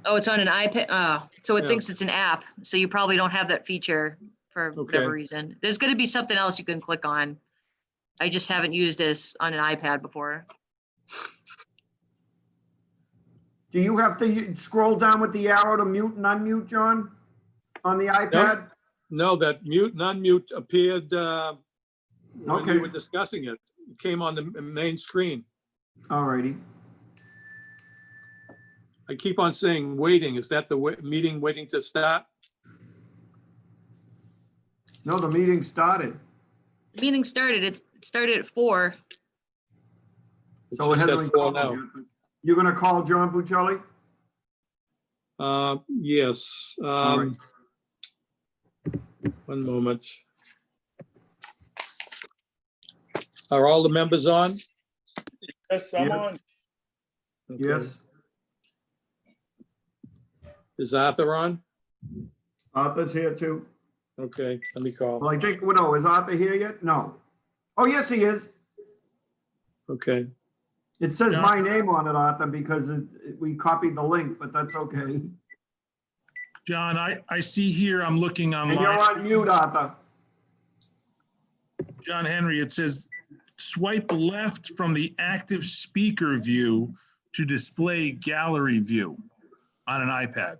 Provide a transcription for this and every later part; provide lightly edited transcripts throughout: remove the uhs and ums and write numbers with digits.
Oh, it's on an iPad. So it Yeah. thinks it's an app. So you probably don't have that feature for whatever Okay. reason. There's going to be something else you can click on. I just haven't used this on an iPad before. Do you have to scroll down with the arrow to mute and unmute, John, on the iPad? No, that mute and unmute appeared when Okay. we were discussing it. It came on the main screen. All righty. I keep on saying waiting. Is that the meeting waiting to start? No, the meeting started. The meeting started. It started at 4. It's So it just at hasn't 4 called now. yet. You're gonna call John Buccelli? Yes. All right. One moment. Are all the members on? Yes, I'm Yeah. on. Okay. Yes. Is Arthur on? Arthur's here too. Okay, let me call. Well, I think, well, no, is Arthur here yet? No. Oh, yes, he is. Okay. It says Yeah. my name on it, Arthur, because we copied the link, but that's okay. John, I see here, I'm looking And you're online. on mute, Arthur. John Henry, it says swipe left from the active speaker view to display gallery view on an iPad.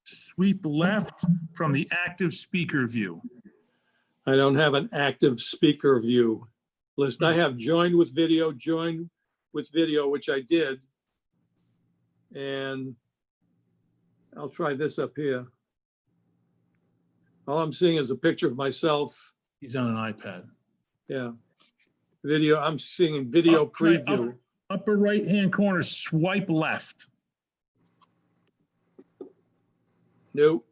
Sweep left from the active speaker view. I don't have an active speaker view list. I have join with video, which I did. And I'll try this up here. All I'm seeing is a picture of myself. He's on an iPad. Yeah. Video, I'm seeing video Right, preview. Upper right-hand corner, swipe left. Nope.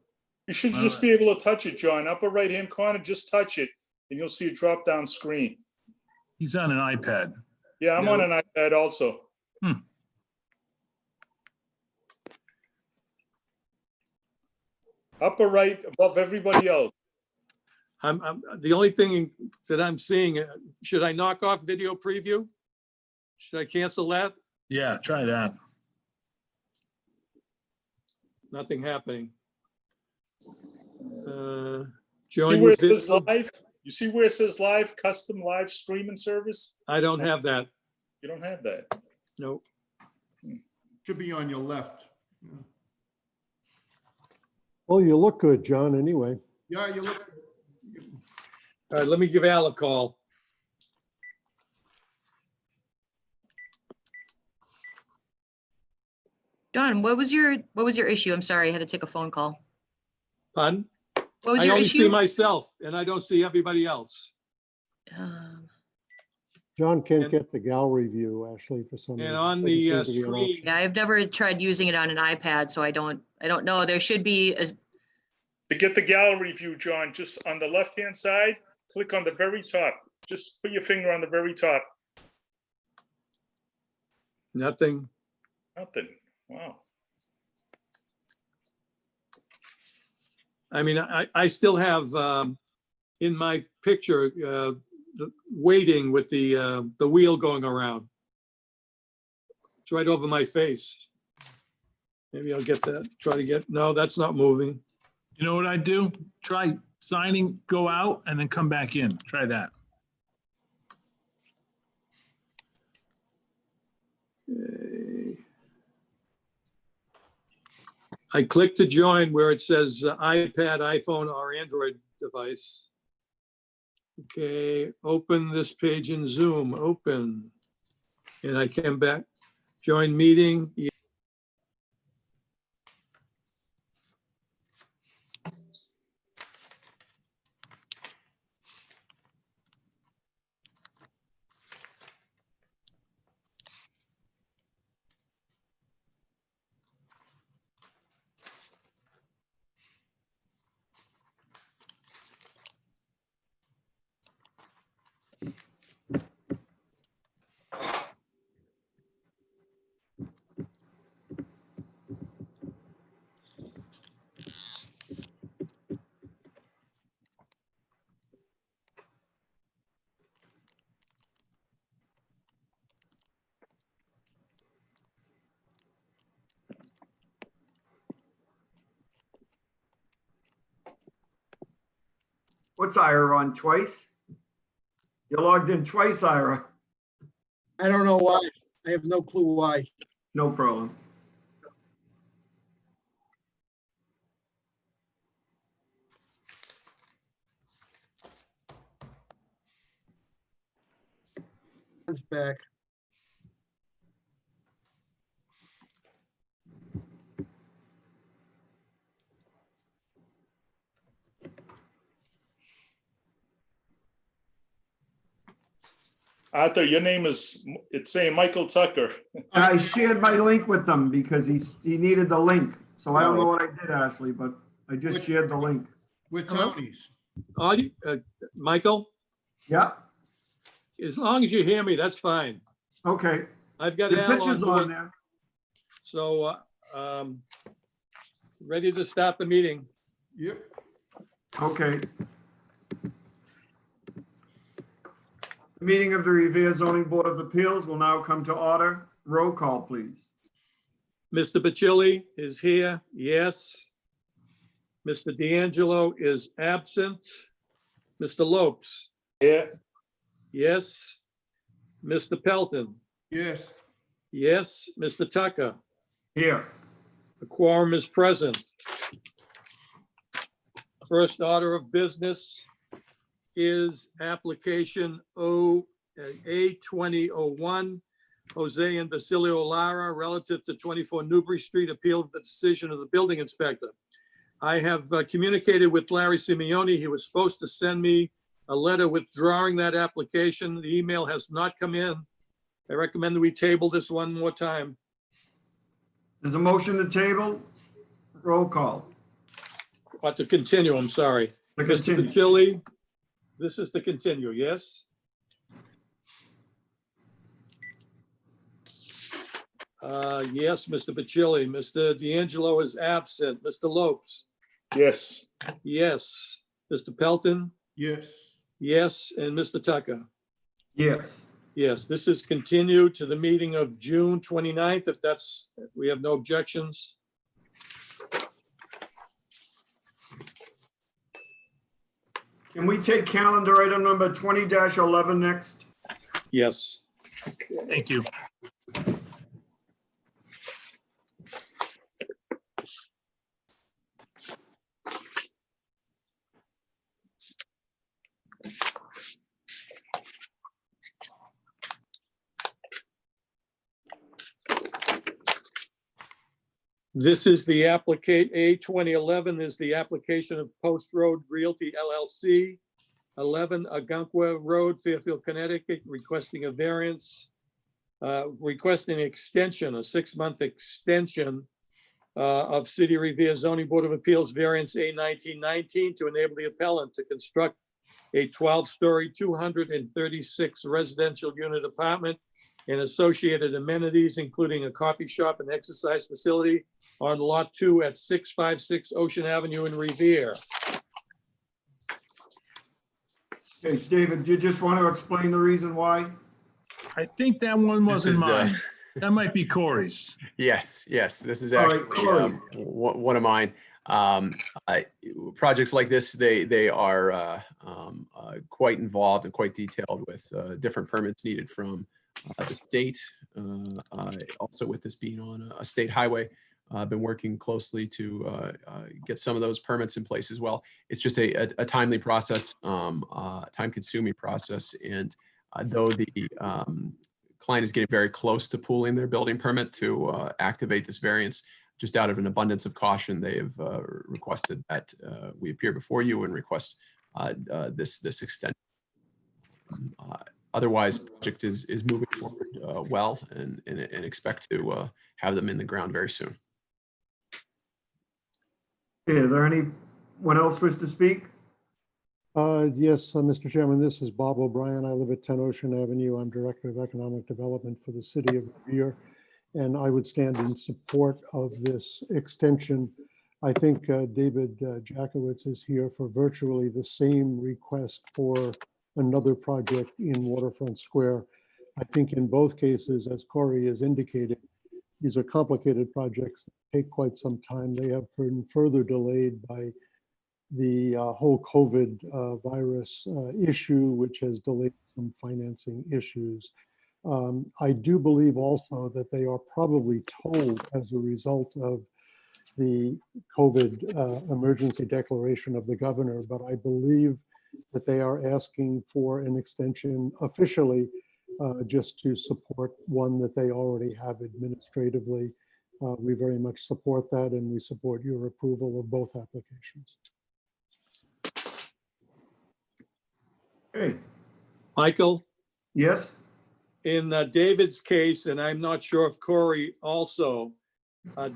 You should just be able to touch it, John. Upper right-hand corner, just touch it, and you'll see a drop-down screen. He's on an iPad. Yeah, I'm on an iPad also. Upper right, above everybody else. I'm the only thing that I'm seeing, should I knock off video preview? Should I cancel that? Yeah, try that. Nothing happening. See Join where with it says video. live? You see where it says live, custom live streaming service? I don't have that. You don't have that. Nope. Should be on your left. Well, you look good, John, anyway. Yeah, you look. All right, let me give Al a call. John, what was your issue? I'm sorry, I had to take a phone call. Pardon? What was I your only see issue? myself and I don't see everybody else. John can't And- get the gallery view, Ashley, for some reason. And on Doesn't the seem to be an screen, option. Yeah, I've never tried using it on an iPad, so I don't know. There should be a, To get the gallery view, John, just on the left-hand side, click on the very top. Just put your finger on the very top. nothing. Nothing. Wow. I mean, I still have in my picture, waiting with the wheel going around. It's right over my face. Maybe I'll get that, try to get, no, that's not moving. You know what I do? Try signing, go out, and then come back in. Try that. Okay. I click to join where it says iPad, iPhone, or Android device. Okay, open this page in Zoom, open. And I came back, join meeting. What's Ira on twice? You logged in twice, Ira. I don't know why. I have no clue why. No problem. It's back. Arthur, your name is, it's saying Michael Tucker. I shared my link with them because he needed the link. So I don't know what I did, Ashley, but I just shared the link. We're Hello? Tony's. Michael, Yeah, as long as you hear me, that's fine. okay. I've got The Al on picture's on board, there. so ready to start the meeting. Yep. Okay. The meeting of the Revere Zoning Board of Appeals will now come to order. Roll call, please. Mr. Bacilli is here, yes. Mr. D'Angelo is absent. Mr. Lopes, Yeah, yes. Mr. Pelton, Yes. yes. Mr. Tucker, Here. the quorum is present. First order of business is application A2001, Jose and Basilio Lara, relative to 24 Newbury Street, appeal of the decision of the building inspector. I have communicated with Larry Simeone. He was supposed to send me a letter withdrawing that application. The email has not come in. I recommend that we table this one more time. There's a motion to table. Roll call. Or to continue, I'm sorry. To Mr. continue. Bacilli, this is to continue, yes? Yes, Mr. Bacilli. Mr. D'Angelo is absent. Mr. Lopes, yes. yes. Mr. Pelton, Yes. yes. And Mr. Tucker, Yes. yes. This is continued to the meeting of June 29th, if we have no objections. Can we take calendar item number 20-11 next? Yes. Thank you. This is the applicant, A2011 is the application of Post Road Realty LLC, 11 Agunqua Road, Fairfield, Connecticut, requesting a variance, requesting an extension, a 6-month extension of City Revere Zoning Board of Appeals variance A1919 to enable the appellant to construct a 12-story, 236 residential unit apartment and associated amenities, including a coffee shop and exercise facility on Lot 2 at 656 Ocean Avenue in Revere. Okay, David, do you just want to explain the reason why? I think that one wasn't is, mine. That might be Corey's. Yes, this is All right, actually Corey. one of mine. Projects like this, they are quite involved and quite detailed with different permits needed from the state. Also with this being on a state highway, I've been working closely to get some of those permits in place as well. It's just a timely process, time-consuming process. And though the client is getting very close to pooling their building permit to activate this variance, just out of an abundance of caution, they have requested that we appear before you and request this extension. Otherwise, project is moving forward well, and expect to have them in the ground very soon. Okay, are there anyone else wish to speak? Yes, Mr. Chairman, this is Bob O'Brien. I live at 10 Ocean Avenue. I'm Director of Economic Development for the City of Revere, and I would stand in support of this extension. I think David Jackowitz is here for virtually the same request for another project in Waterfront Square. I think in both cases, as Corey has indicated, these are complicated projects that take quite some time. They have been further delayed by the whole COVID virus issue, which has delayed some financing issues. I do believe also that they are probably told as a result of the COVID emergency declaration of the governor, but I believe that they are asking for an extension officially just to support one that they already have administratively. We very much support that, and we support your approval of both applications. Okay, Michael, yes? in David's case, and I'm not sure if Corey also,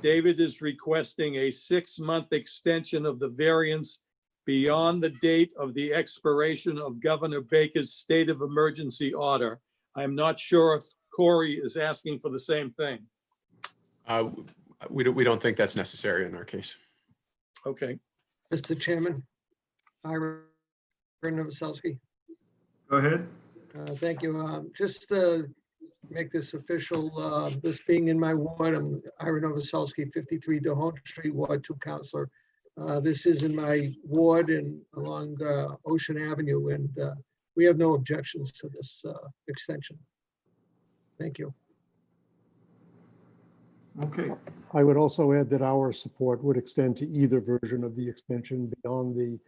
David is requesting a 6-month extension of the variance beyond the date of the expiration of Governor Baker's state of emergency order. I'm not sure if Corey is asking for the same thing. We don't think that's necessary in our case. Okay, Mr. Chairman, Ira Novoselsky. Go ahead. Thank you. Just to make this official, this being in my ward, I'm Ira Novoselsky, 53 DeHaan Street, Ward 2 Counselor. This is in my ward and along Ocean Avenue, and we have no objections to this extension. Thank you. Okay, I would also add that our support would extend to either version of the extension beyond the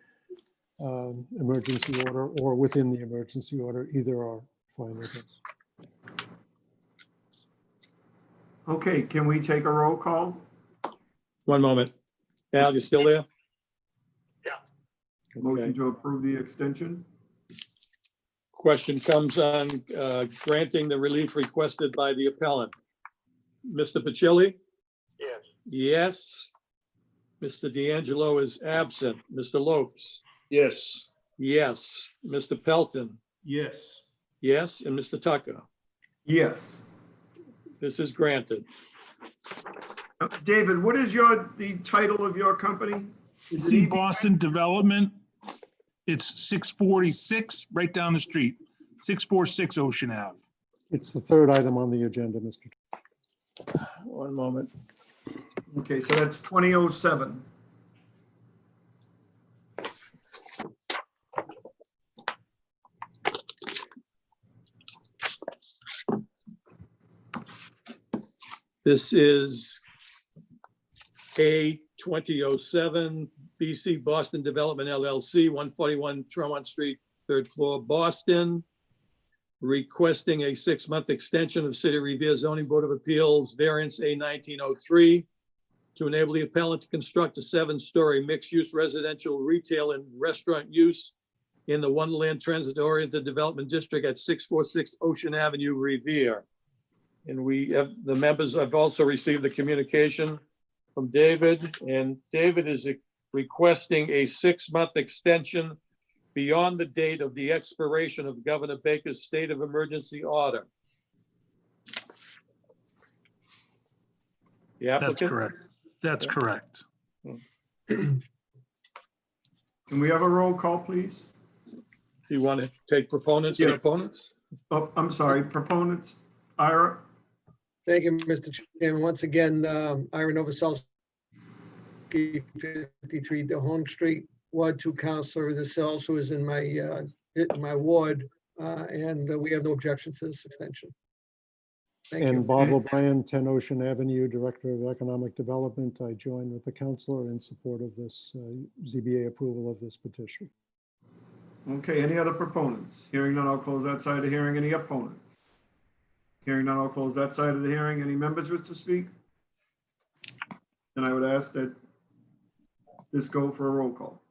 emergency order or within the emergency order. Either are fine with us. okay, can we take a roll call? one moment. Al, you still there? Motion Okay. to approve the extension? Question comes on granting the relief requested by the appellant. Mr. Pacilli? Yes. Yes. Mr. D'Angelo is absent. Mr. Lopes? Yes. Yes. Mr. Pelton? Yes. Yes. And Mr. Tucker? Yes. This is granted. David, what is the title of your company? Is it See EB? Boston Development. It's 646, right down the street, 646 Ocean Ave. It's the third item on the agenda, Mr. One moment. Okay, so that's 2007. This is A 2007 BC Boston Development LLC, 141 Tremont Street, 3rd floor, Boston. Requesting a 6-month extension of City of Revere Zoning Board of Appeals variance A 1903 to enable the appellant to construct a 7-story mixed-use residential retail and restaurant use in the Wonderland Transit-Oriented Development District at 646 Ocean Avenue, Revere. And we have, the members have also received the communication from David, and David is requesting a 6-month extension beyond the date of the expiration of Governor Baker's state of emergency order. The That's applicant? correct. That's correct. Can we have a roll call, please? Do you want to take proponents and Yeah. opponents? Oh, I'm sorry, proponents, Ira? Thank you, Mr. Chairman. Once again, Ira Novoselsky, 53 DeHaan Street, Ward 2 Counselor. This also is in my ward, and we have no objection to this extension. Thank you. And Bob O'Brien, 10 Ocean Avenue, Director of Economic Development. I join with the counselor in support of this ZBA approval of this petition. Okay, any other proponents? Hearing none, I'll close that side of the hearing. Any opponents? Hearing none, I'll close that side of the hearing. Any members wish to speak? Then I would ask that this go for a roll call.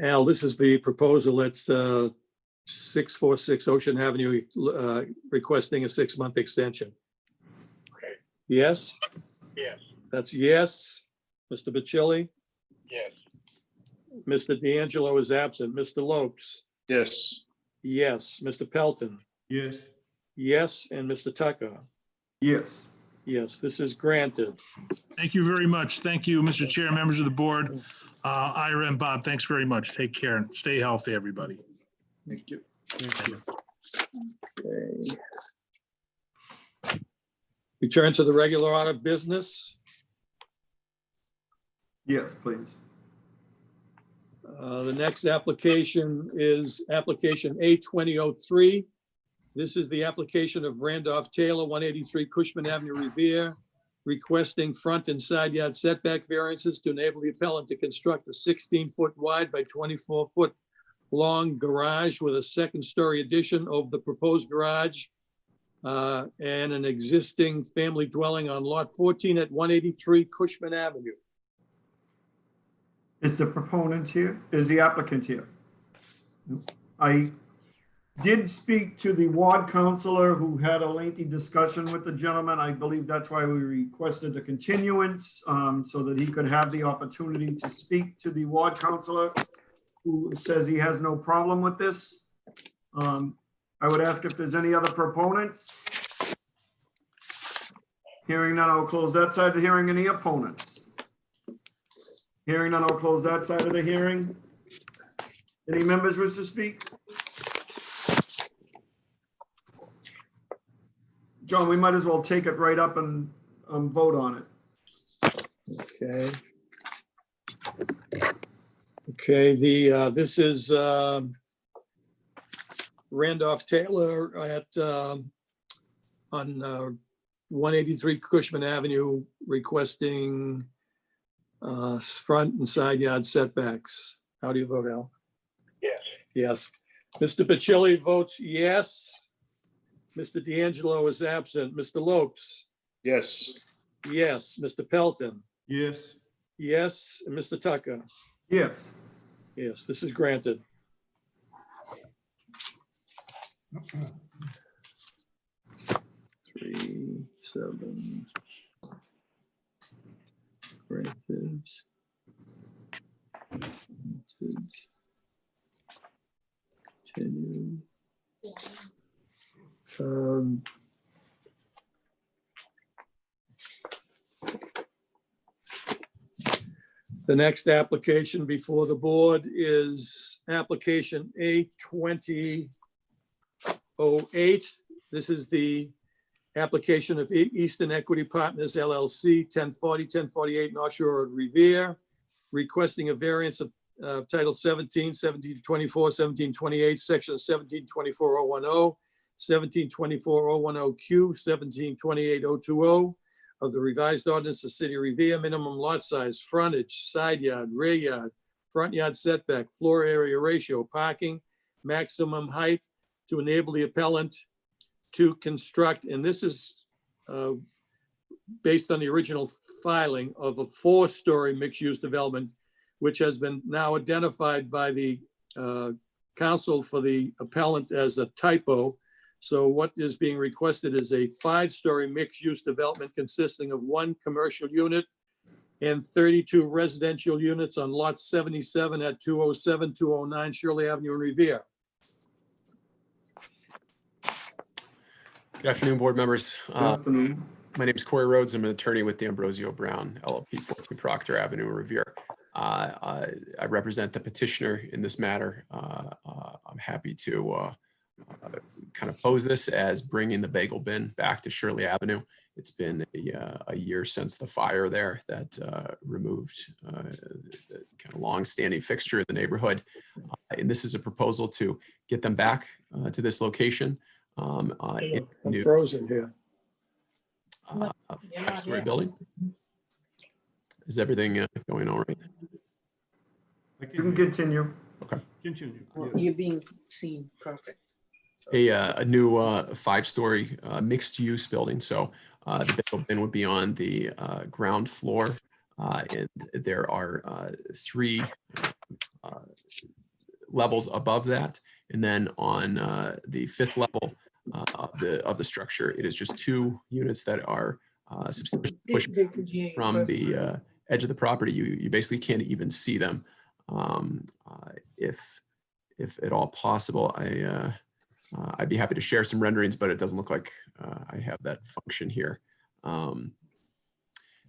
Al, this is the proposal. It's 646 Ocean Avenue, requesting a 6-month extension. Okay. Yes? Yes. That's yes. Mr. Bacilli? Yes. Mr. D'Angelo is absent. Mr. Lopes? Yes. Yes. Mr. Pelton? Yes. Yes. And Mr. Tucker? Yes. Yes, this is granted. Thank you very much. Thank you, Mr. Chair, members of the board. Ira and Bob, thanks very much. Take care and stay healthy, everybody. Thank you. Thank you. Okay. Return to the regular order of business. Yes, please. The next application is application A2003. This is the application of Randolph Taylor, 183 Cushman Avenue, Revere, requesting front and side yard setback variances to enable the appellant to construct a 16-foot wide by 24-foot long garage with a second-story addition over the proposed garage and an existing family dwelling on lot 14 at 183 Cushman Avenue. Is the proponent here? Is the applicant here? I did speak to the ward counselor who had a lengthy discussion with the gentleman. I believe that's why we requested the continuance, so that he could have the opportunity to speak to the ward counselor who says he has no problem with this. I would ask if there's any other proponents. Hearing none, I'll close that side of the hearing. Any opponents? Hearing none, I'll close that side of the hearing. Any members wish to speak? John, we might as well take it right up and vote on it. Okay. Okay, this is Randolph Taylor at on 183 Cushman Avenue requesting front and side yard setbacks. How do you vote, Al? Yes. Yes. Mr. Pacilli votes yes. Mr. D'Angelo is absent. Mr. Lopes? Yes. Yes. Mr. Pelton? Yes. Yes. And Mr. Tucker? Yes. Yes, this is granted. Three, seven. Granted. Continue. The next application before the board is application A2008. This is the application of Eastern Equity Partners LLC, 1040-1048 North Shore Road, Revere, requesting a variance of Title 17, 1724, 1728, Section 1724-010, 1724-010Q, 1728-020 of the revised ordinance of City of Revere, minimum lot size, frontage, side yard, rear yard, front yard setback, floor area ratio, parking, maximum height to enable the appellant to construct, and this is based on the original filing of a 4-story mixed-use development, which has been now identified by the counsel for the appellant as a typo. So what is being requested is a 5-story mixed-use development consisting of 1 commercial unit and 32 residential units on lot 77 at 207, 209 Shirley Avenue in Revere. Good afternoon, board members. Good afternoon. My name is Corey Rhodes. I'm an attorney with the Ambrosio Brown LLP, 14 Proctor Avenue in Revere. I represent the petitioner in this matter. I'm happy to kind of pose this as bringing the bagel bin back to Shirley Avenue. It's been a year since the fire there that removed the kind of long-standing fixture in the neighborhood. And this is a proposal to get them back to this location. I'm frozen here. A 5-story building. Is everything going all right? You can continue. Okay. Continue. You're being seen perfect. A new 5-story mixed-use building. So the bagel bin would be on the ground floor, and there are 3 levels above that, and then on the 5th level of the structure, it is just 2 units that are substantially pushed from the edge of the property. You basically can't even see them. If at all possible, I'd be happy to share some renderings, but it doesn't look like I have that function here.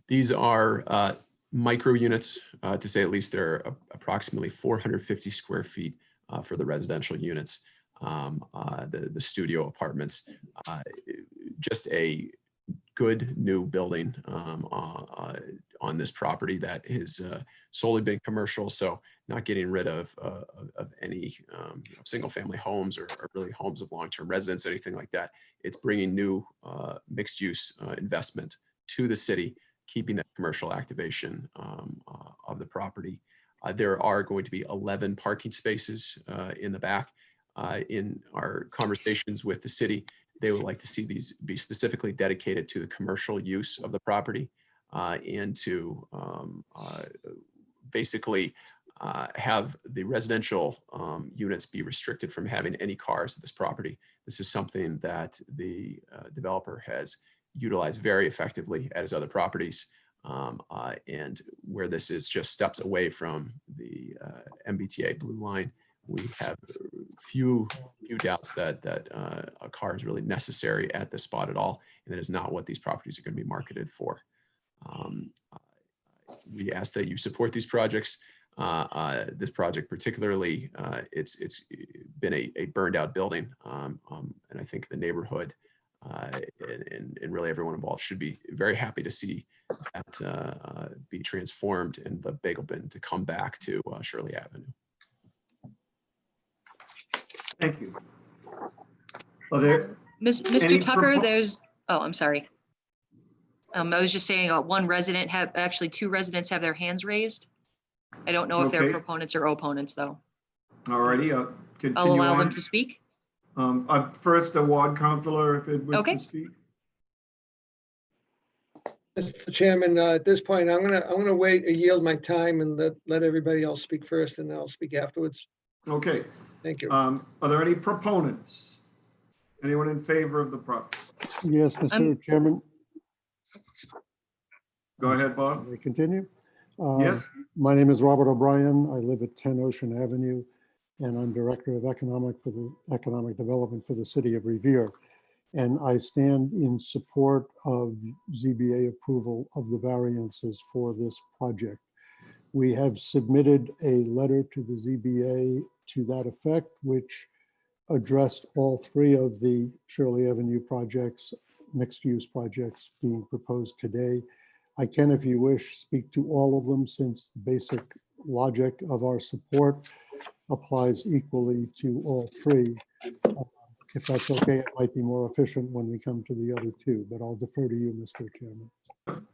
These are micro units, to say at least. They're approximately 450 square feet for the residential units, the studio apartments. Just a good new building on this property that has solely been commercial. So not getting rid of any single family homes or really homes of long-term residence, anything like that. It's bringing new mixed use investment to the city, keeping that commercial activation of the property. There are going to be 11 parking spaces in the back. In our conversations with the city, they would like to see these be specifically dedicated to the commercial use of the property and to basically have the residential units be restricted from having any cars at this property. This is something that the developer has utilized very effectively at his other properties. And where this is just steps away from the MBTA blue line, we have few doubts that a car is really necessary at this spot at all, and that is not what these properties are going to be marketed for. We ask that you support these projects. This project particularly, it's been a burned out building, and I think the neighborhood and really everyone involved should be very happy to see that be transformed and the bagel bin to come back to Shirley Avenue. Thank you. Are there Mr. Tucker, propo- there's, oh, I'm sorry. I was just saying two residents have their hands raised. I don't know if they're Okay. proponents or opponents, though. All righty, continue I'll allow on. them to speak. First, a ward councillor, if it wishes Okay. to speak. Mr. Chairman, at this point, I'm gonna wait and yield my time and let everybody else speak first, and then I'll speak afterwards. Okay. Thank you. Are there any proponents? Anyone in favor of the project? Yes, Mr. Chairman. Go ahead, Bob. May I continue? Yes. My name is Robert O'Brien. I live at 10 Ocean Avenue, and I'm Director of Economic Development for the City of Revere. And I stand in support of ZBA approval of the variances for this project. We have submitted a letter to the ZBA to that effect, which addressed all three of the Shirley Avenue projects, mixed-use projects being proposed today. I can, if you wish, speak to all of them, since the basic logic of our support applies equally to all three. If that's okay, it might be more efficient when we come to the other two, but I'll defer to you, Mr. Chairman.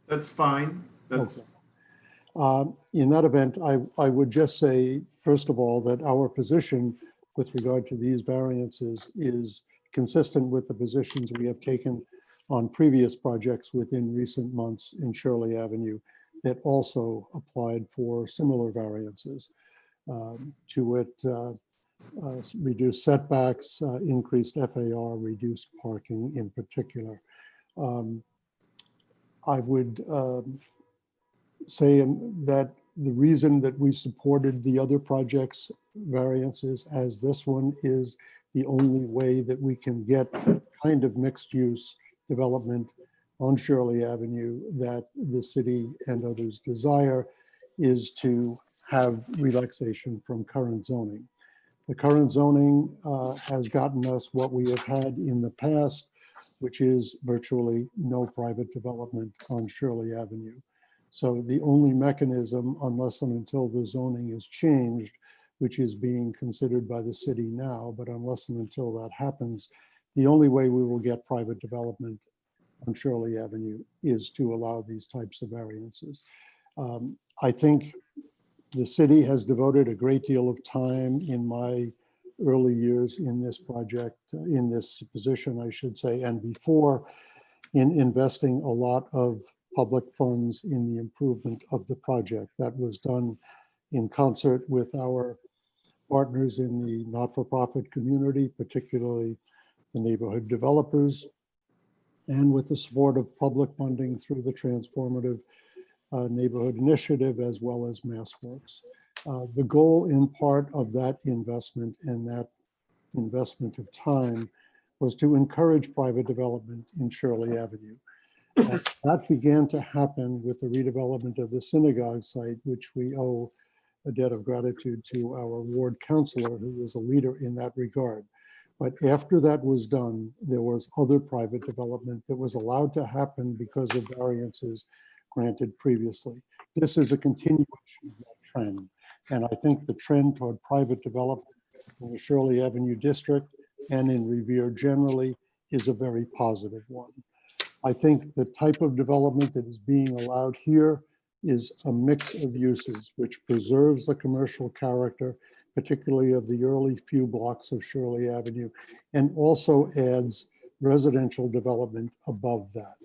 That's fine. That's Okay. In that event, I would just say, first of all, that our position with regard to these variances is consistent with the positions we have taken on previous projects within recent months in Shirley Avenue that also applied for similar variances. To wit, reduced setbacks, increased FAR, reduced parking in particular. I would say that the reason that we supported the other projects variances as this one is the only way that we can get the kind of mixed use development on Shirley Avenue that the city and others desire is to have relaxation from current zoning. The current zoning has gotten us what we have had in the past, which is virtually no private development on Shirley Avenue. So the only mechanism, unless and until the zoning is changed, which is being considered by the city now, but unless and until that happens, the only way we will get private development on Shirley Avenue is to allow these types of variances. I think the city has devoted a great deal of time in my early years in this project, in this position, I should say, and before, in investing a lot of public funds in the improvement of the project. That was done in concert with our partners in the not-for-profit community, particularly the neighborhood developers, and with the support of public funding through the Transformative Neighborhood Initiative, as well as MassWorks. The goal in part of that investment and that investment of time was to encourage private development in Shirley Avenue. That began to happen with the redevelopment of the synagogue site, which we owe a debt of gratitude to our ward councillor, who was a leader in that regard. But after that was done, there was other private development that was allowed to happen because of variances granted previously. This is a continuation of that trend. And I think the trend toward private development in the Shirley Avenue district and in Revere generally is a very positive one. I think the type of development that is being allowed here is a mix of uses, which preserves the commercial character, particularly of the early few blocks of Shirley Avenue, and also adds residential development above that.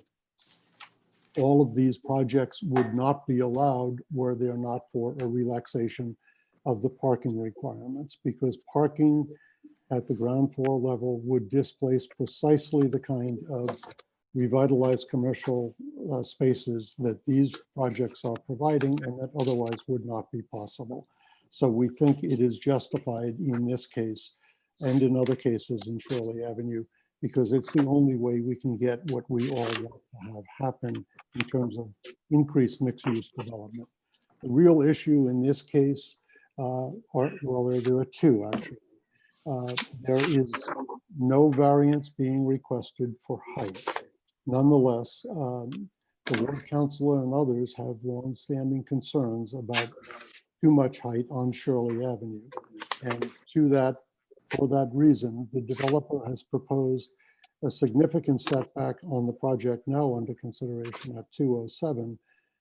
All of these projects would not be allowed were there not for a relaxation of the parking requirements, because parking at the ground floor level would displace precisely the kind of revitalized commercial spaces that these projects are providing and that otherwise would not be possible. So we think it is justified in this case and in other cases in Shirley Avenue, because it's the only way we can get what we all want to have happen in terms of increased mixed-use development. The real issue in this case, there are two actually. There is no variance being requested for height. Nonetheless, the ward councilor and others have long-standing concerns about too much height on Shirley Avenue. And for that reason, the developer has proposed a significant setback on the project now under consideration at 207,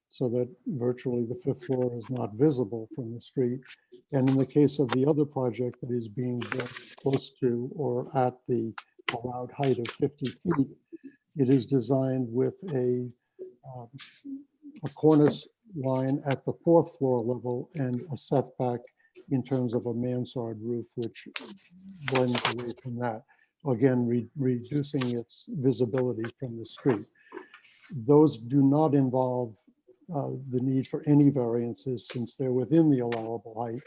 so that virtually the fifth floor is not visible from the street. And in the case of the other project that is being built close to or at the allowed height of 50 feet, it is designed with a cornice line at the fourth floor level and a setback in terms of a mansard roof, which blends away from that, again, reducing its visibility from the street. Those do not involve the need for any variances since they're within the allowable height,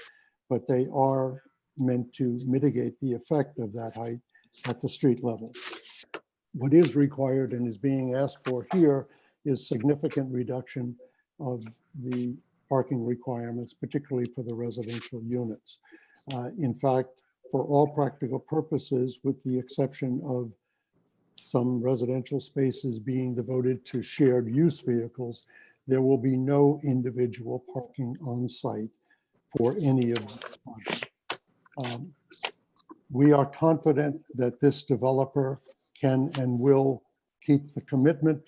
but they are meant to mitigate the effect of that height at the street level. What is required and is being asked for here is significant reduction of the parking requirements, particularly for the residential units. In fact, for all practical purposes, with the exception of some residential spaces being devoted to shared use vehicles, there will be no individual parking on site for any of these projects. We are confident that this developer can and will keep the commitment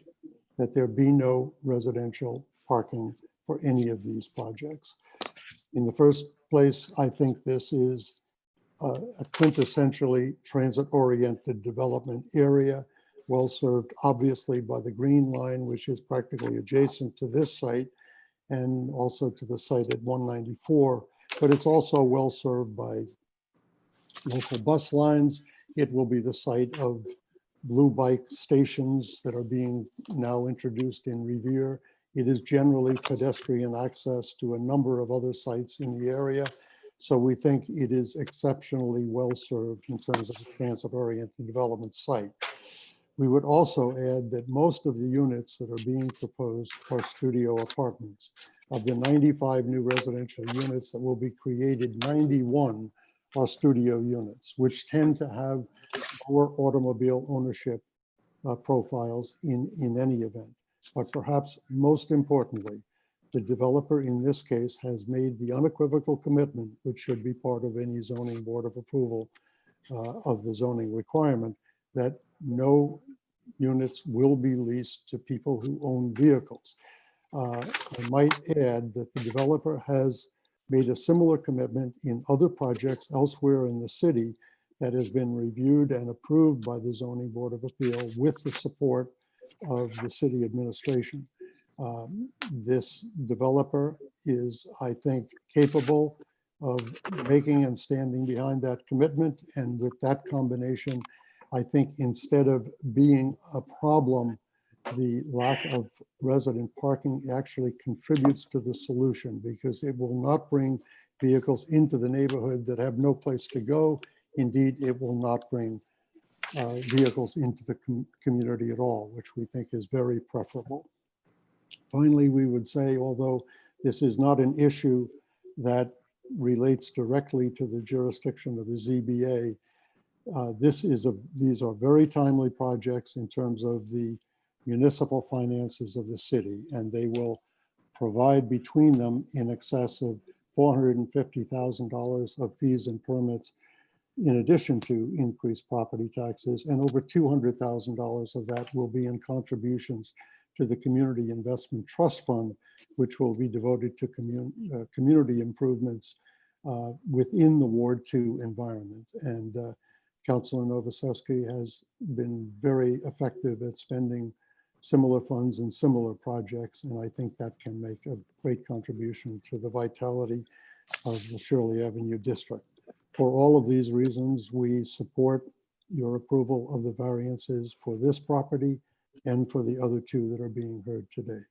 that there be no residential parking for any of these projects. In the first place, I think this is a quintessentially transit-oriented development area, well served obviously by the Green Line, which is practically adjacent to this site and also to the site at 194, but it's also well served by local bus lines. It will be the site of blue bike stations that are being now introduced in Revere. It is generally pedestrian access to a number of other sites in the area. So we think it is exceptionally well served in terms of a transit-oriented development site. We would also add that most of the units that are being proposed are studio apartments. Of the 95 new residential units that will be created, 91 are studio units, which tend to have lower automobile ownership profiles in any event. But perhaps most importantly, the developer in this case has made the unequivocal commitment, which should be part of any zoning board of approval of the zoning requirement, that no units will be leased to people who own vehicles. I might add that the developer has made a similar commitment in other projects elsewhere in the city that has been reviewed and approved by the Zoning Board of Appeal with the support of the city administration. This developer is, I think, capable of making and standing behind that commitment. And with that combination, I think instead of being a problem, the lack of resident parking actually contributes to the solution, because it will not bring vehicles into the neighborhood that have no place to go. Indeed, it will not bring vehicles into the community at all, which we think is very preferable. Finally, we would say, although this is not an issue that relates directly to the jurisdiction of the ZBA, These are very timely projects in terms of the municipal finances of the city, and they will provide between them in excess of $450,000 of fees and permits, in addition to increased property taxes, and over $200,000 of that will be in contributions to the Community Investment Trust Fund, which will be devoted to community improvements within the Ward 2 environment. And Councilor Novoselsky has been very effective at spending similar funds in similar projects, and I think that can make a great contribution to the vitality of the Shirley Avenue district. For all of these reasons, we support your approval of the variances for this property and for the other two that are being heard today.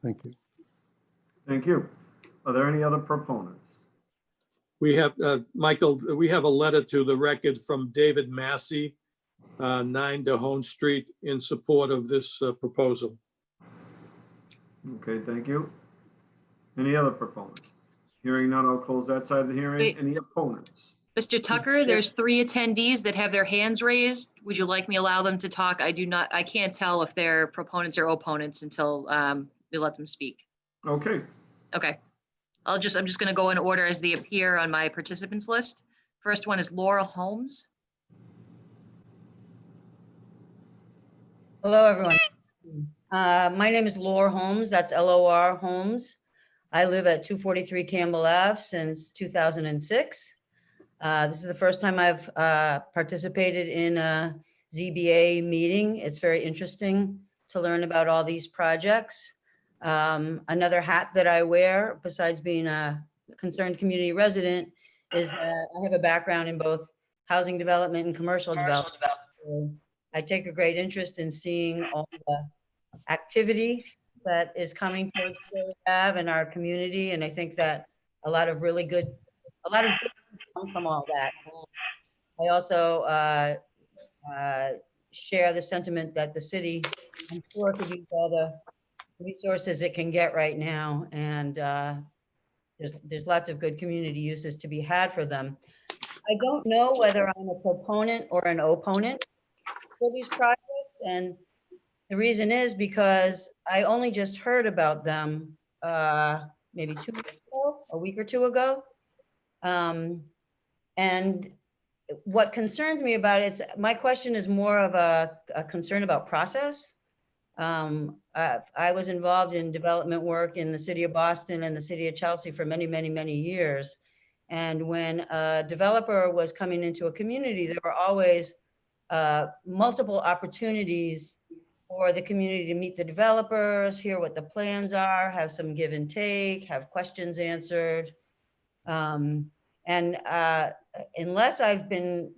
Thank you. Thank you. Are there any other proponents? We have, Michael, we have a letter to the record from David Massey, 9 DeHone Street, in support of this proposal. Okay, thank you. Any other proponents? Hearing none, I'll close that side of the hearing. Wait. Any opponents? Mr. Tucker, there's 3 attendees that have their hands raised. Would you like me allow them to talk? I can't tell if they're proponents or opponents until we let them speak. Okay, Okay. I'm just going to go in order as they appear on my participants list. First one is Laurel Holmes. Hello, everyone. My name is Lor Holmes. That's L-O-R Holmes. I live at 243 Campbell Ave since 2006. This is the first time I've participated in a ZBA meeting. It's very interesting to learn about all these projects. Another hat that I wear, besides being a concerned community resident, is that I have a background in both housing development and commercial development. So I take a great interest in seeing all the activity that is coming towards Shirley Ave in our community, and I think that a lot of good things come from all that. I also share the sentiment that the city, I'm sure, could use all the resources it can get right now, and there's lots of good community uses to be had for them. I don't know whether I'm a proponent or an opponent for these projects, and the reason is because I only just heard about them maybe 2 weeks ago, a week or two ago. And what concerns me about it, my question is more of a concern about process. I was involved in development work in the city of Boston and the city of Chelsea for many, many, many years. And when a developer was coming into a community, there were always multiple opportunities for the community to meet the developers, hear what the plans are, have some give and take, have questions answered. Unless I've been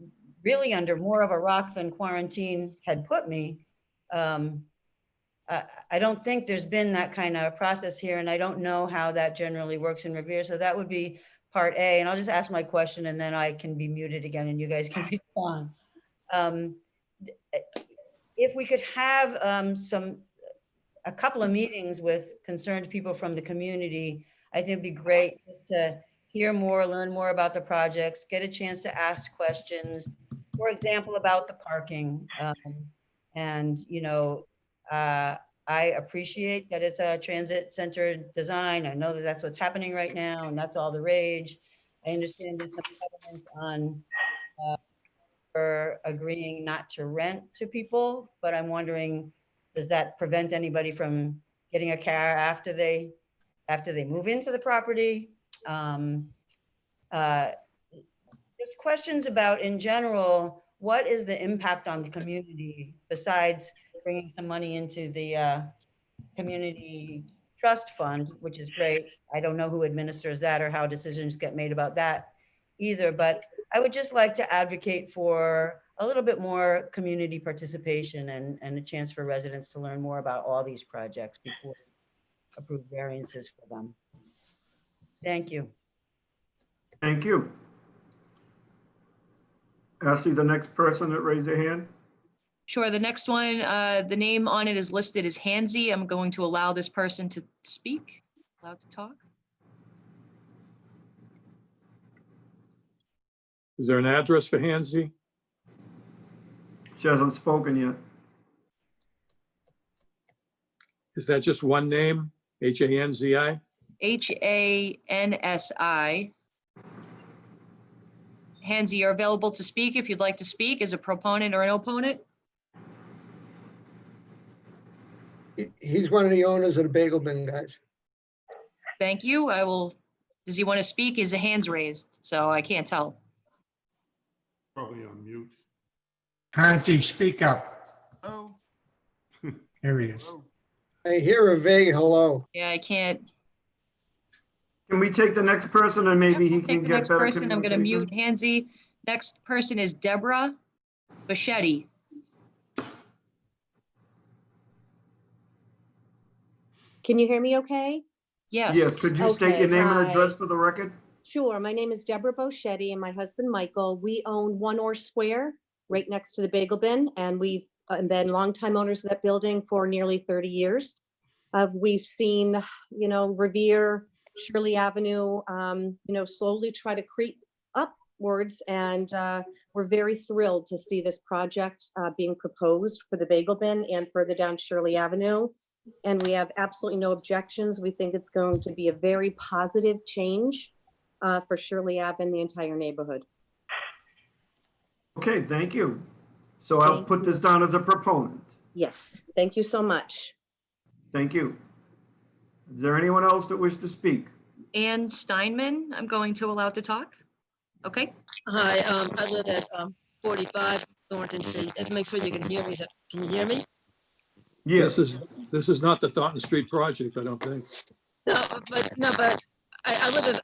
really under more of a rock than quarantine had put me, I don't think there's been that kind of process here, and I don't know how that generally works in Revere. So that would be part A, and I'll just ask my question and then I can be muted again and you guys can respond. If we could have a couple of meetings with concerned people from the community, I think it'd be great just to hear more, learn more about the projects, get a chance to ask questions, for example, about the parking. I appreciate that it's a transit-centered design. I know that that's what's happening right now, and that's all the rage. I understand there's some evidence on for agreeing not to rent to people, but I'm wondering, does that prevent anybody from getting a car after they move into the property? Just questions about, in general, what is the impact on the community besides bringing some money into the community trust fund, which is great. I don't know who administers that or how decisions get made about that either, but I would just like to advocate for a little bit more community participation and a chance for residents to learn more about all these projects before approve variances for them. Thank you. thank you. Ashley, the next person that raised their hand? Sure, the next one, the name on it is listed as Hansy. I'm going to allow this person to speak, allowed to talk. Is there an address for Hansy? She hasn't spoken yet. Is that just one name? Hanzi? Hansi. Hansi, you're available to speak if you'd like to speak as a proponent or an opponent. He's one of the owners of the Bagel Bin, guys. Thank you. I will, does he want to speak? His hand's raised, so I can't tell. Probably on mute. Hansi, speak up. Oh. Here he is. I hear a vague hello. Yeah, I can't. Can we take the next person and maybe Yep, he we'll can take the get next better person. I'm gonna mute communication? Hansi. Next person is Deborah Bichetti. Can you hear me okay? Yes. Yes, could you state your Okay, name and hi. address for the record? Sure. My name is Deborah Boschetti and my husband, Michael. We own One Orr Square right next to the Bagel Bin, and we've been longtime owners of that building for nearly 30 years. We've seen, Revere, Shirley Avenue, slowly try to creep upwards, and we're very thrilled to see this project being proposed for the Bagel Bin and further down Shirley Avenue. And we have absolutely no objections. We think it's going to be a very positive change for Shirley Ave and the entire neighborhood. Okay, thank you. So I'll Thank put this down as a proponent. Yes, thank you so much. Thank you. Is there anyone else that wishes to speak? Ann Steinman, I'm going to allow to talk. Okay. Hi, I live at 45 Thornton Street. Let's make sure you can hear me. Can you hear me? Yes. This is not the Thornton Street project, I don't think. No, but I live in,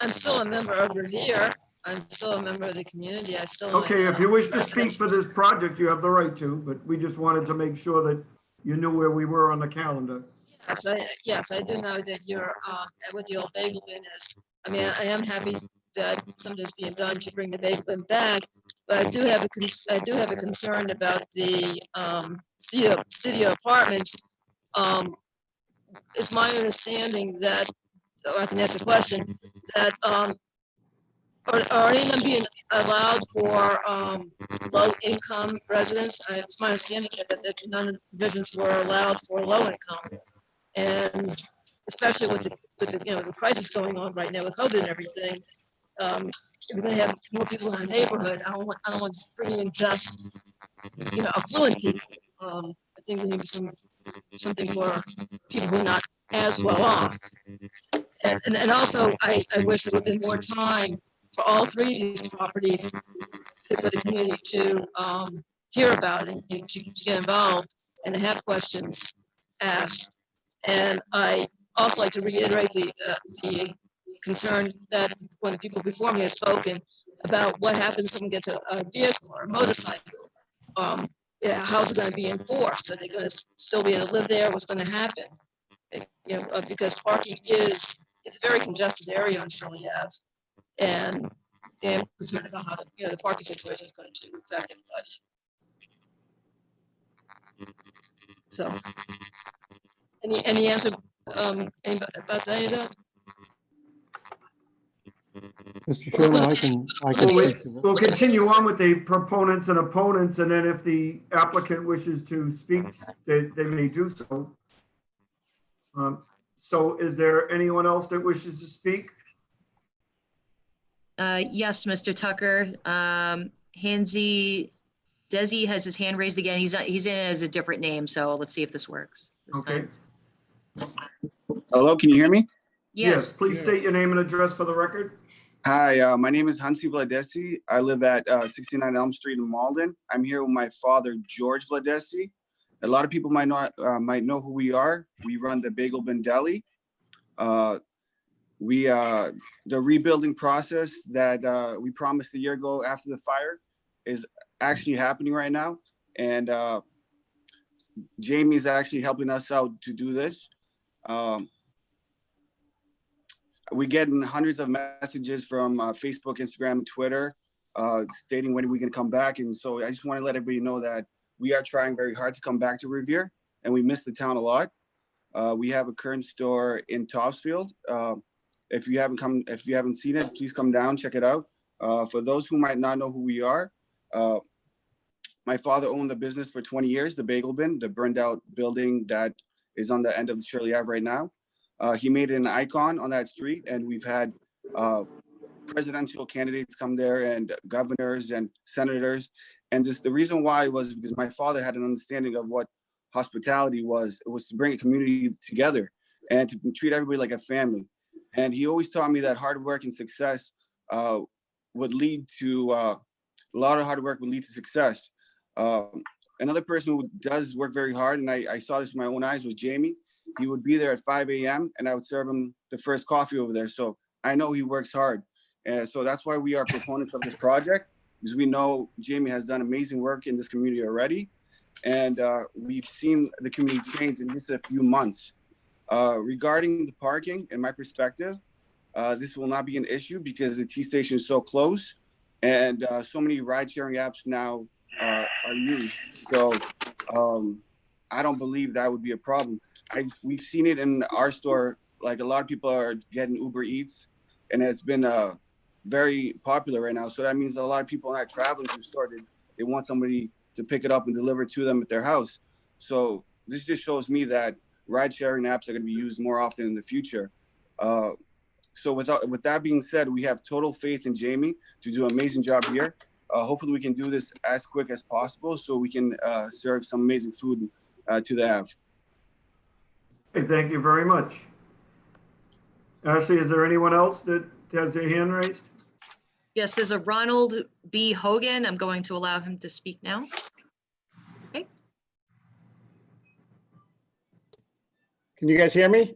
I'm still a member of Revere. I'm still a member of the community. I still. Okay, if you wish to speak for this project, you have the right to, but we just wanted to make sure that you knew where we were on the calendar. Yes, I do know that you're what the old Bagel Bin is. I mean, I am happy that something's being done to bring the Bagel Bin back, but I do have a concern about the studio apartments. It's my understanding that, or I can ask a question, that are any of them being allowed for low-income residents? It's my understanding that none of the provisions were allowed for low-income, and especially with the the crisis going on right now with COVID and everything. If we're going to have more people in the neighborhood, I don't want to bring in just affluent people. I think there needs to be something for people who are not as well off. And also, I wish there would have been more time for all three of these properties for the community to hear about it and to get involved and to have questions asked. And I also like to reiterate the concern that one of the people before me has spoken about what happens if someone gets a vehicle or a motorcycle. How is it going to be enforced? Are they going to still be able to live there? What's going to happen? Because parking it's a very congested area on Shirley Ave, and I'm concerned about how the parking situation is going to affect everybody. So, any answer about any of that? Mr. Chairman, I can speak to that. We'll continue on with the proponents and opponents, and then if the applicant wishes to speak, they may do so. So is there anyone else that wishes to speak? Yes, Mr. Tucker. Hansi Desi has his hand raised again. He's in as a different name, so let's see if this works. Okay. Hello, can you hear me? Yes. Please state your name and address for the record. Hi, my name is Hansi Vladesi. I live at 69 Elm Street in Malden. I'm here with my father, George Vladesi. A lot of people might know who we are. We run the Bagel Bin Deli. The rebuilding process that we promised a year ago after the fire is actually happening right now. And Jamie is actually helping us out to do this. We're getting hundreds of messages from Facebook, Instagram, and Twitter stating when we can come back. And so I just want to let everybody know that we are trying very hard to come back to Revere, and we miss the town a lot. We have a current store in Topsfield. If you haven't seen it, please come down, check it out. For those who might not know who we are, My father owned the business for 20 years, the Bagel Bin, the burned out building that is on the end of the Shirley Ave right now. He made it an icon on that street, and we've had presidential candidates come there and governors and senators. And the reason why was because my father had an understanding of what hospitality was. It was to bring a community together and to treat everybody like a family. And he always taught me that hard work and success would lead to a lot of hard work would lead to success. Another person who does work very hard, and I saw this with my own eyes, was Jamie. He would be there at 5 a.m. and I would serve him the first coffee over there. So I know he works hard. And so that's why we are proponents of this project, because we know Jamie has done amazing work in this community already. And we've seen the community change in just a few months. Regarding the parking, in my perspective, this will not be an issue because the T station is so close and so many ride-sharing apps now are used. So I don't believe that would be a problem. We've seen it in our store. Like a lot of people are getting Uber Eats, and it's been very popular right now. So that means a lot of people are not traveling to the store. They want somebody to pick it up and deliver it to them at their house. So this just shows me that ride-sharing apps are going to be used more often in the future. So with that being said, we have total faith in Jamie to do an amazing job here. Hopefully we can do this as quick as possible so we can serve some amazing food to the Ave. Okay, thank you very much. Ashley, is there anyone else that has their hand raised? Yes, there's a Ronald B. Hogan. I'm going to allow him to speak now. Okay. Can you guys hear me?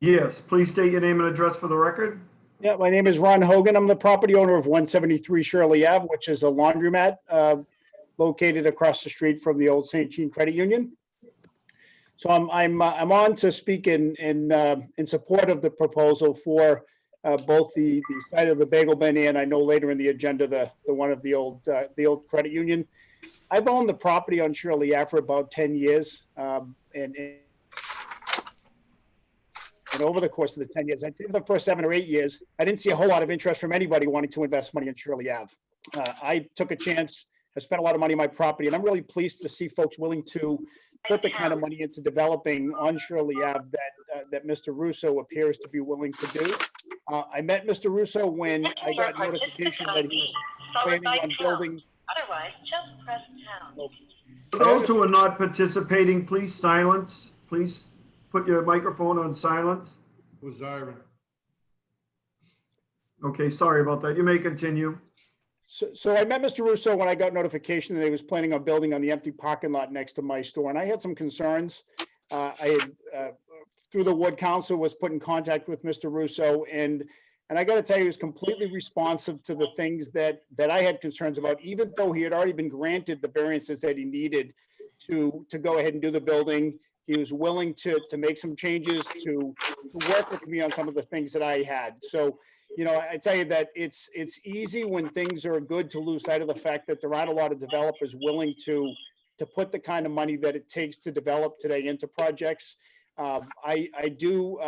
Yes, please state your name and address for the record. Yeah, my name is Ron Hogan. I'm the property owner of 173 Shirley Ave, which is a laundromat located across the street from the old St. Jean Credit Union. So I'm on to speak in support of the proposal for both the site of the Bagel Bin and I know later in the agenda the one of the old credit union. I've owned the property on Shirley Ave for about 10 years, and over the course of the 10 years, I'd say the first 7 or 8 years, I didn't see a whole lot of interest from anybody wanting to invest money in Shirley Ave. I took a chance. I spent a lot of money on my property, and I'm really pleased to see folks willing to put the kind of money into developing on Shirley Ave that Mr. Russo appears to be willing to do. I met Mr. Russo when I got notification that he was planning on building. Otherwise, just press pound. For those who are not participating, please silence. Please put your microphone on silence. It was Iron. Okay, sorry about that. You may continue. So I met Mr. Russo when I got notification that he was planning on building on the empty parking lot next to my store, and I had some concerns. I had, through the Ward Council, was put in contact with Mr. Russo, and I got to tell you, he was completely responsive to the things that I had concerns about, even though he had already been granted the variances that he needed to go ahead and do the building. He was willing to make some changes, to work with me on some of the things that I had. So, you know, I tell you that it's easy when things are good to lose sight of the fact that there aren't a lot of developers willing to put the kind of money that it takes to develop today into projects. I do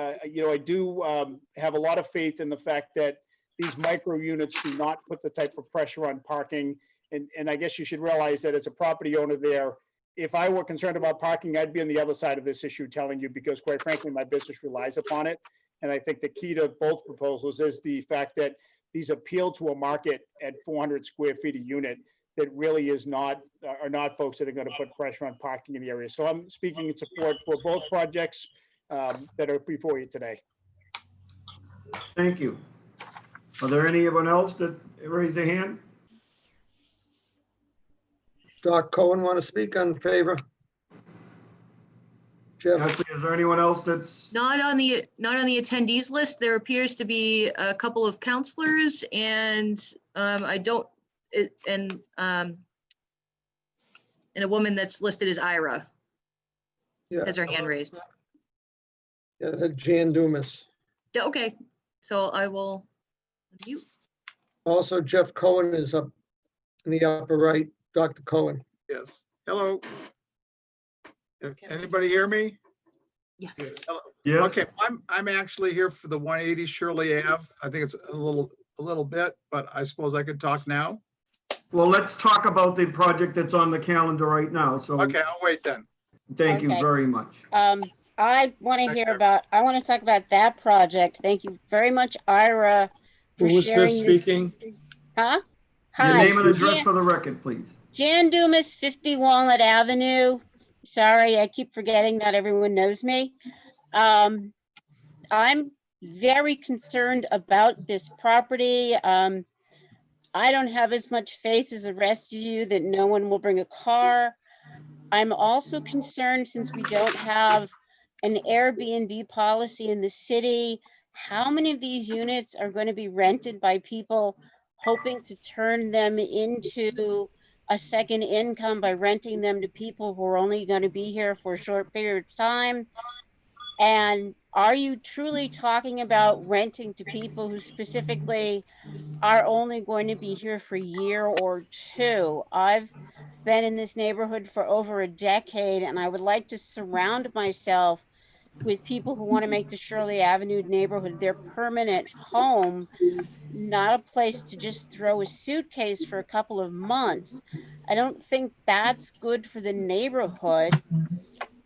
have a lot of faith in the fact that these micro units do not put the type of pressure on parking. And I guess you should realize that as a property owner there, if I were concerned about parking, I'd be on the other side of this issue telling you, because quite frankly, my business relies upon it. And I think the key to both proposals is the fact that these appeal to a market at 400 square feet a unit that really are not folks that are going to put pressure on parking in the area. So I'm speaking in support for both projects that are before you today. Thank you. Are there anyone else that raise their hand? Doc Cohen want to speak on favor? Jeff? Ashley, is there anyone else that's Not on the attendees list. There appears to be a couple of counselors and and a woman that's listed as Ira has her hand raised. Yeah, Jan Dumas. Yeah, okay, so I will mute. Also, Jeff Cohen is up in the upper right. Dr. Cohen. Yes. Hello. Anybody hear me? Yes. Hello. Yes. Okay. I'm actually here for the 180 Shirley Ave. I think it's a little bit, but I suppose I could talk now. Well, let's talk about the project that's on the calendar right now. So Okay, I'll wait then. thank you Okay. very much. I want to hear about, I want to talk about that project. Thank you very much, Ira, for Who was sharing this this. speaking? Huh? Your Hi. name and address Jan- for the record, please. Jan Dumas, 50 Walnut Avenue. Sorry, I keep forgetting not everyone knows me. I'm very concerned about this property. I don't have as much faith as the rest of you that no one will bring a car. I'm also concerned, since we don't have an Airbnb policy in the city, how many of these units are going to be rented by people hoping to turn them into a second income by renting them to people who are only going to be here for a short period of time? And are you truly talking about renting to people who specifically are only going to be here for a year or two? I've been in this neighborhood for over a decade, and I would like to surround myself with people who want to make the Shirley Avenue neighborhood their permanent home, not a place to just throw a suitcase for a couple of months. I don't think that's good for the neighborhood.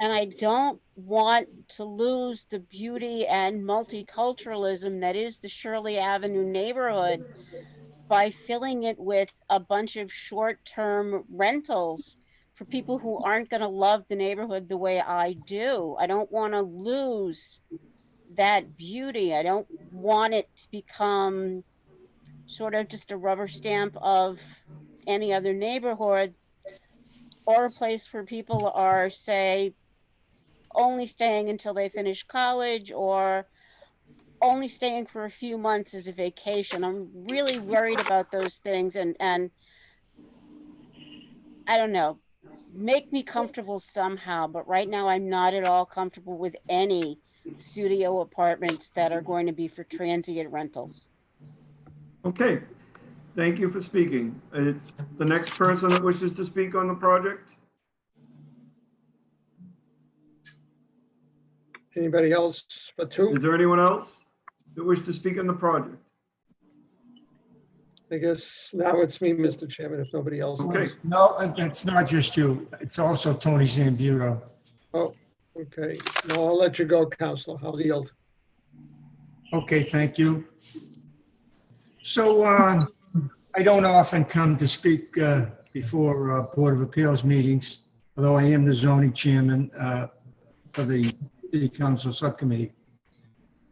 And I don't want to lose the beauty and multiculturalism that is the Shirley Avenue neighborhood by filling it with a bunch of short-term rentals for people who aren't going to love the neighborhood the way I do. I don't want to lose that beauty. I don't want it to become sort of just a rubber stamp of any other neighborhood, or a place where people are, say, only staying until they finish college, or only staying for a few months as a vacation. I'm really worried about those things, and I don't know, make me comfortable somehow. But right now I'm not at all comfortable with any studio apartments that are going to be for transient rentals. Okay, thank you for speaking. The next person that wishes to speak on the project? Anybody else for two? Is there anyone else that wishes to speak on the project? I guess now it's me, Mr. Chairman, if nobody else. Okay. does. No, it's not just you. It's also Tony Zambuto. Oh, okay. No, I'll let you go, Counselor. I'll yield. Okay, thank you. So I don't often come to speak before Board of Appeals meetings, although I am the zoning chairman for the City Council Subcommittee.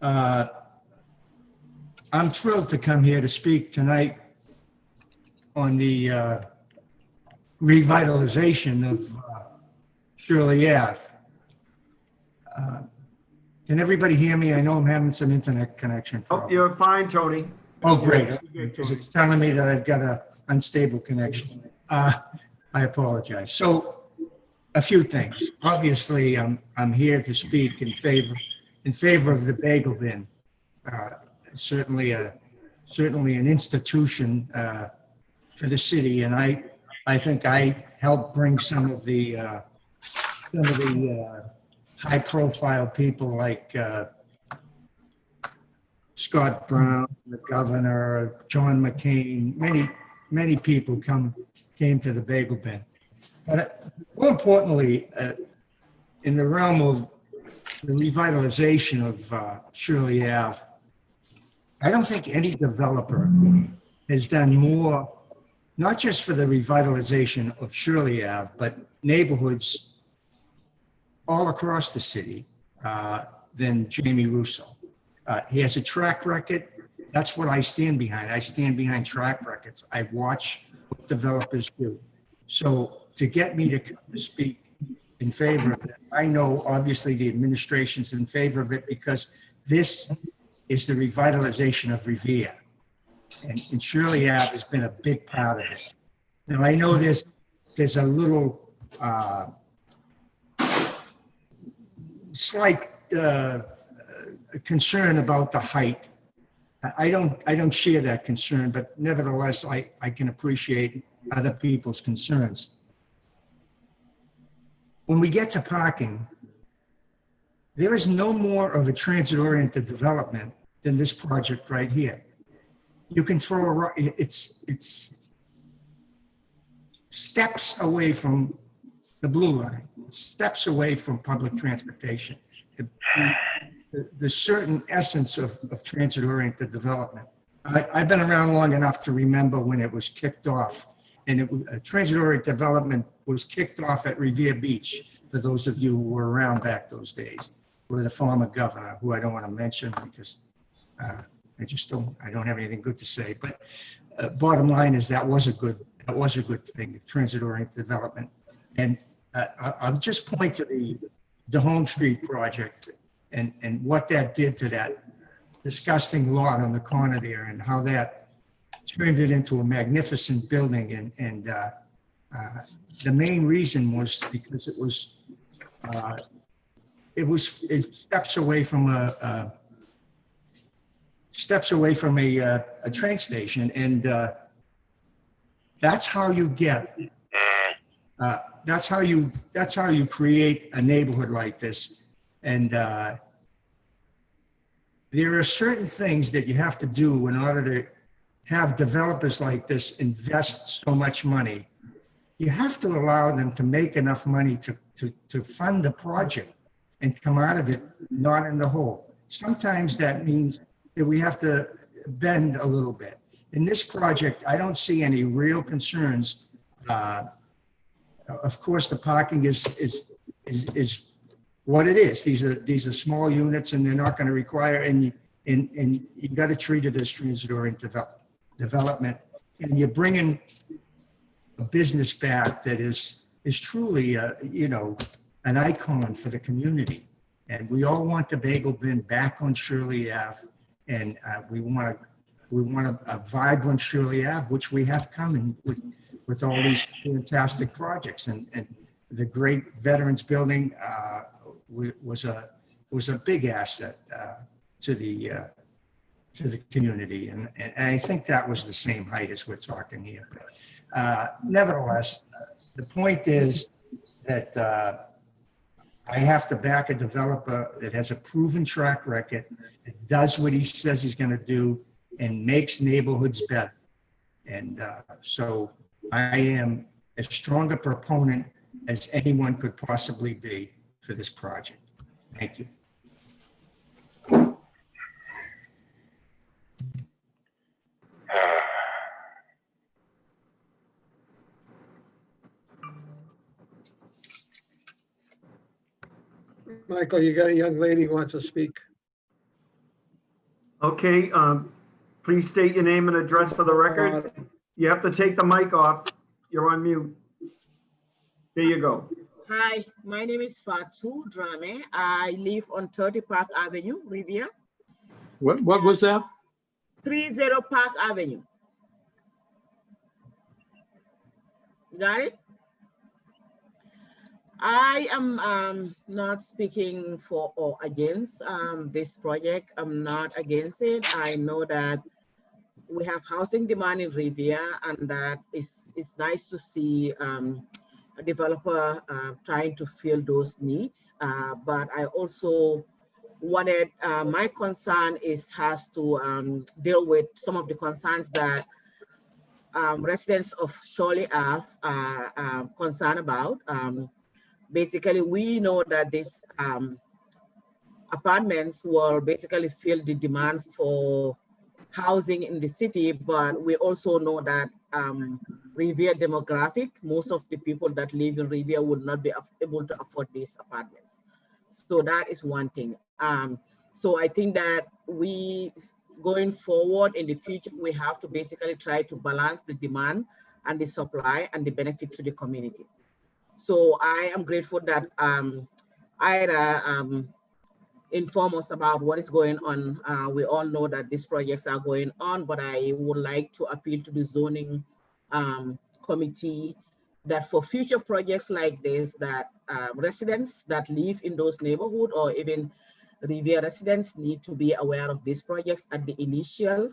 I'm thrilled to come here to speak tonight on the revitalization of Shirley Ave. Can everybody hear me? I know I'm having some internet connection Oh, problems. you're fine, Tony. Oh, great, because it's telling me that I've got an unstable connection. I apologize. So a few things. Obviously, I'm here to speak in favor of the bagel bin. Certainly an institution for the city, and I think I helped bring some of the high-profile people like Scott Brown, the governor, John McCain, many people came to the bagel bin. But more importantly, in the realm of the revitalization of Shirley Ave, I don't think any developer has done more, not just for the revitalization of Shirley Ave, but neighborhoods all across the city than Jamie Russo. He has a track record. That's what I stand behind. I stand behind track records. I watch what developers do. So to get me to come to speak in favor of it, I know obviously the administration's in favor of it because this is the revitalization of Revere. And Shirley Ave has been a big part of it. Now, I know there's a little slight concern about the height. I don't share that concern, but nevertheless, I can appreciate other people's concerns. When we get to parking, there is no more of a transit-oriented development than this project right here. You can throw it's steps away from the blue line, steps away from public transportation, the certain essence of transit-oriented development. I've been around long enough to remember when it was kicked off, and it was transit-oriented development was kicked off at Revere Beach, for those of you who were around back those days, with the former governor, who I don't want to mention because I don't have anything good to say. But bottom line is that was a good thing, transit-oriented development. And I'll just point to the Home Street project and what that did to that disgusting lot on the corner there, and how that turned it into a magnificent building. And the main reason was because it steps away from a train station, and that's how you get. That's how you create a neighborhood like this. And there are certain things that you have to do in order to have developers like this invest so much money. You have to allow them to make enough money to fund the project and come out of it not in the hole. Sometimes that means that we have to bend a little bit. In this project, I don't see any real concerns. Of course, the parking is what it is. These are small units, and they're not going to require any. And you got to treat it as transit-oriented development. And you're bringing a business back that is truly, an icon for the community. And we all want the Bagel Bin back on Shirley Ave, and we want a vibrant Shirley Ave, which we have coming with all these fantastic projects. And the great Veterans Building was a big asset to the community, and I think that was the same height as we're talking here. Nevertheless, the point is that I have to back a developer that has a proven track record, that does what he says he's going to do, and makes neighborhoods better. And so I am as strong a proponent as anyone could possibly be for this project. Thank you. Michael, you got a young lady who wants to speak. Okay, please state your name and address for the record. You have to take the mic off. You're on mute. There you go. Hi, my name is Fatu Drame. I live on 30 Park Avenue, Revere. What was that? 30 Park Avenue. Got it? I am not speaking for or against this project. I'm not against it. I know that we have housing demand in Revere, and that it's nice to see a developer trying to fill those needs. But I also wanted, my concern has to deal with some of the concerns that residents of Shirley Ave are concerned about. Basically, we know that these apartments will basically fill the demand for housing in the city, but we also know that Revere demographic, most of the people that live in Revere would not be able to afford these apartments. So that is one thing. So I think that going forward in the future, we have to basically try to balance the demand and the supply and the benefit to the community. So I am grateful that Ira inform us about what is going on. We all know that these projects are going on, but I would like to appeal to the zoning committee that for future projects like this, that residents that live in those neighborhoods or even Revere residents need to be aware of these projects at the initial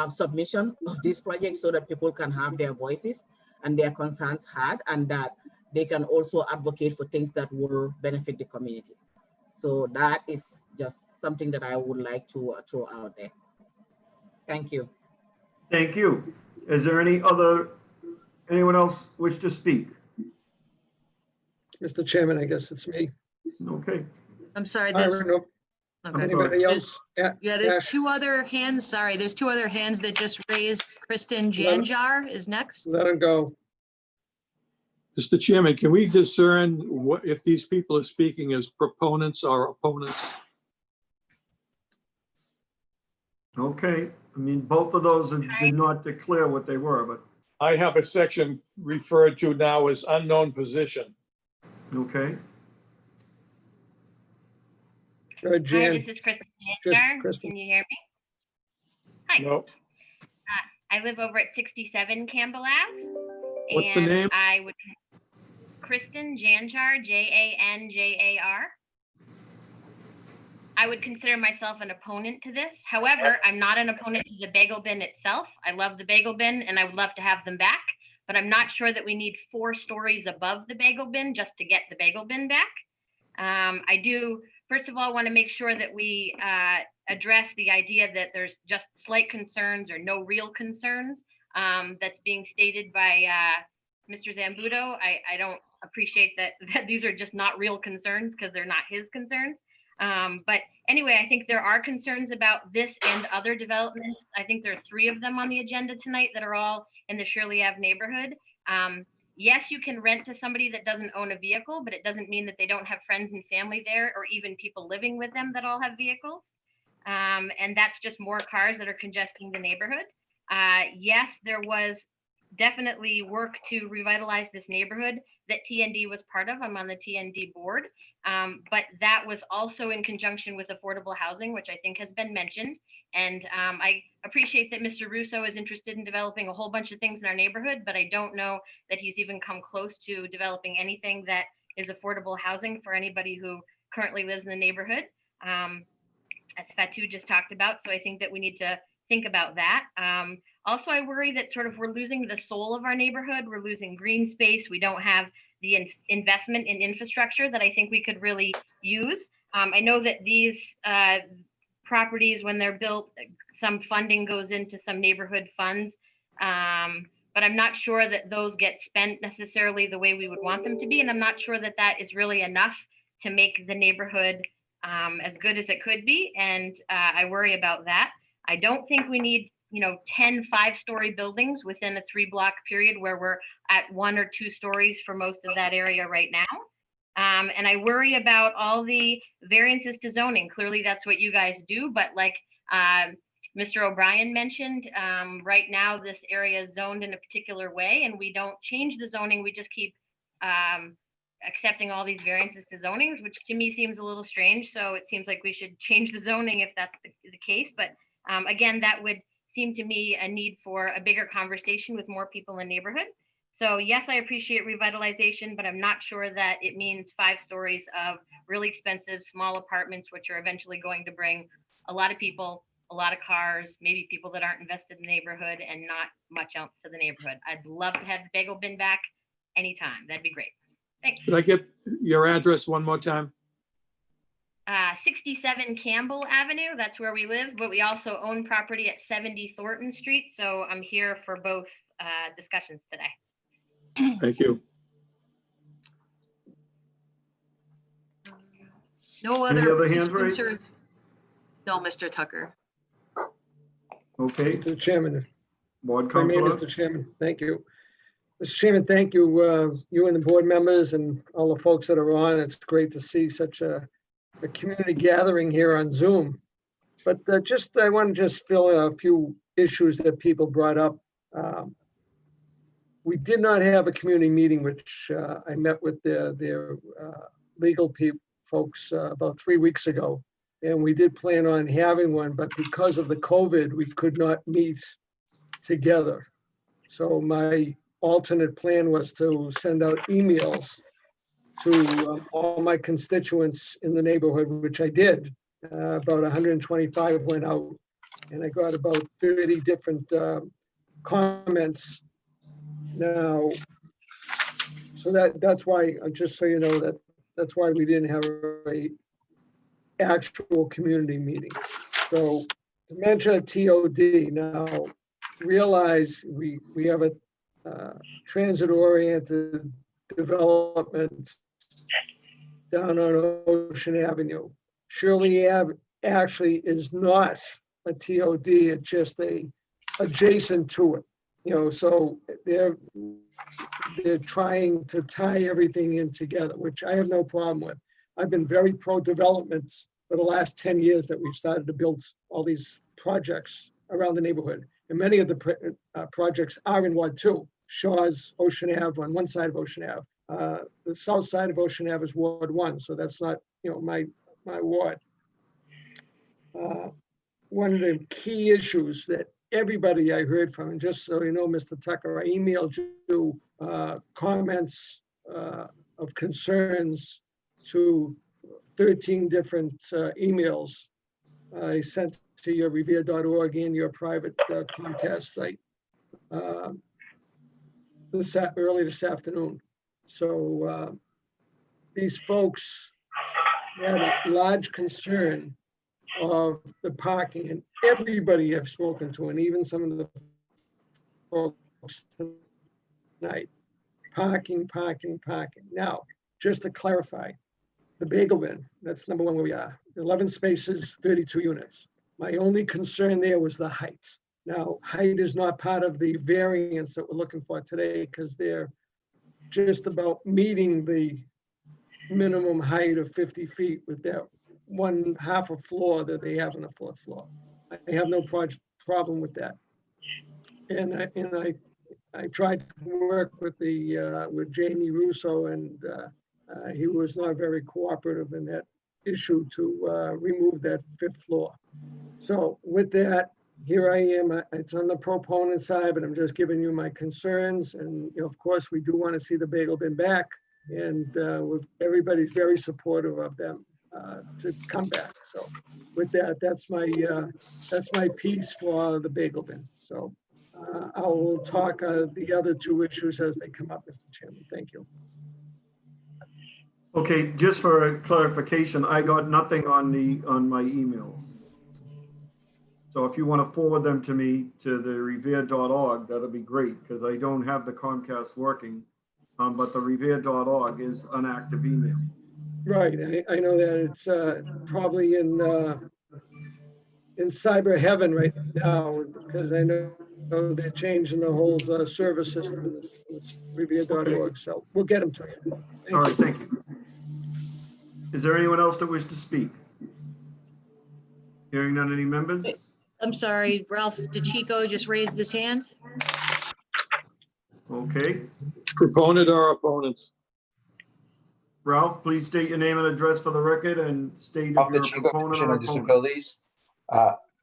submission of these projects, so that people can have their voices and their concerns heard, and that they can also advocate for things that will benefit the community. So that is just something that I would like to throw out there. Thank you. Thank you. Is there any other Anyone else wish to speak? Mr. Chairman, I guess it's me. Okay. I'm sorry, I this, don't know. okay. Anybody else? Yeah, there's Ash, two other hands, sorry, there's two other hands that just raised. Kristen Let- Janjar is next. let him go. Mr. Chairman, can we discern what, if these people are speaking as proponents or opponents? Okay, I mean, both of those did not declare what they were, but, I have a section referred to now as unknown position. okay. Hi, Hi, this is Kristen Just Janjar. Kristen. Can you hear me? Hi. No, I live over at 67 Campbell Ave. What's the and name? I would, Kristen Janjar, Janjar. I would consider myself an opponent to this. However, I'm not an opponent to the bagel bin itself. I love the bagel bin and I would love to have them back, but I'm not sure that we need 4 stories above the bagel bin just to get the bagel bin back. I do, first of all, want to make sure that we address the idea that there's just slight concerns or no real concerns that's being stated by Mr. Zambuto. I don't appreciate that these are just not real concerns because they're not his concerns. But anyway, I think there are concerns about this and other developments. I think there are 3 of them on the agenda tonight that are all in the Shirley Ave neighborhood. Yes, you can rent to somebody that doesn't own a vehicle, but it doesn't mean that they don't have friends and family there or even people living with them that all have vehicles. And that's just more cars that are congesting the neighborhood. Yes, there was definitely work to revitalize this neighborhood that TND was part of. I'm on the TND board, but that was also in conjunction with affordable housing, which I think has been mentioned. And I appreciate that Mr. Russo is interested in developing a whole bunch of things in our neighborhood, but I don't know that he's even come close to developing anything that is affordable housing for anybody who currently lives in the neighborhood. As Fatu just talked about. So I think that we need to think about that. Also, I worry that sort of we're losing the soul of our neighborhood. We're losing green space. We don't have the investment in infrastructure that I think we could really use. I know that these properties, when they're built, some funding goes into some neighborhood funds, but I'm not sure that those get spent necessarily the way we would want them to be. And I'm not sure that that is really enough to make the neighborhood as good as it could be. And I worry about that. I don't think we need, 10 5-story buildings within a 3-block period where we're at 1 or 2 stories for most of that area right now. And I worry about all the variances to zoning. Clearly that's what you guys do, but like Mr. O'Brien mentioned, right now this area is zoned in a particular way and we don't change the zoning. We just keep accepting all these variances to zonings, which to me seems a little strange. So it seems like we should change the zoning if that's the case. But again, that would seem to me a need for a bigger conversation with more people in the neighborhood. So yes, I appreciate revitalization, but I'm not sure that it means 5 stories of really expensive small apartments, which are eventually going to bring a lot of people, a lot of cars, maybe people that aren't invested in the neighborhood and not much else to the neighborhood. I'd love to have the bagel bin back anytime. That'd be great. Thanks. Could I get your address one more time? 67 Campbell Avenue, that's where we live, but we also own property at 70 Thornton Street. So I'm here for both discussions today. Thank you. No Any other other hands participants raised? or? No, Mr. Tucker. Okay, Mr. Chairman, board if I may, counselor. Mr. Chairman, thank you. Mr. Chairman, thank you, you and the board members and all the folks that are on. It's great to see such a community gathering here on Zoom. But I want to just fill in a few issues that people brought up. We did not have a community meeting, which I met with their legal folks about 3 weeks ago. And we did plan on having one, but because of the COVID, we could not meet together. So my alternate plan was to send out emails to all my constituents in the neighborhood, which I did. About 125 went out, and I got about 30 different comments. Now, so that's why, just so you know, that's why we didn't have a actual community meeting. So to mention a TOD, now realize we have a transit-oriented developments down on Ocean Avenue. Shirley Ave actually is not a TOD, it's just adjacent to it. So they're trying to tie everything in together, which I have no problem with. I've been very pro-developments for the last 10 years that we've started to build all these projects around the neighborhood. And many of the projects are in Ward 2. Shaw's Ocean Ave on one side of Ocean Ave. The south side of Ocean Ave is Ward 1, so that's not, my ward. One of the key issues that everybody I heard from, and just so you know, Mr. Tucker, I emailed you comments of concerns to 13 different emails I sent to your revere.org and your private Comcast site early this afternoon. So these folks had a large concern of the parking, and everybody I've spoken to, and even some of the folks tonight, parking. Now, just to clarify, the bagel bin, that's number one where we are, 11 spaces, 32 units. My only concern there was the height. Now, height is not part of the variance that we're looking for today because they're just about meeting the minimum height of 50 feet with that one half a floor that they have on the fourth floor. I have no problem with that. And I tried to work with with Jamie Russo, and he was not very cooperative in that issue to remove that fifth floor. So with that, here I am. It's on the proponent side, but I'm just giving you my concerns. And of course, we do want to see the bagel bin back, and everybody's very supportive of them to come back. So with that, that's my piece for the bagel bin. So I will talk the other two issues as they come up, Mr. Chairman. Thank you. Okay, just for clarification, I got nothing on my emails. So if you want to forward them to me to the revere.org, that'll be great, because I don't have the Comcast working, but the revere.org is an active email. Right, I know that it's probably in cyber heaven right now, because I know they're changing the whole service system in this revere.org. So we'll get them to you. All right, thank you. Is there anyone else that wishes to speak? Hearing none, any members? I'm sorry, Ralph DeChico just raised his hand. Okay. Proponent or opponent? Ralph, please state your name and address for the record, and state if Of the you're a Chico proponent Commission or on opponent. Disabilities,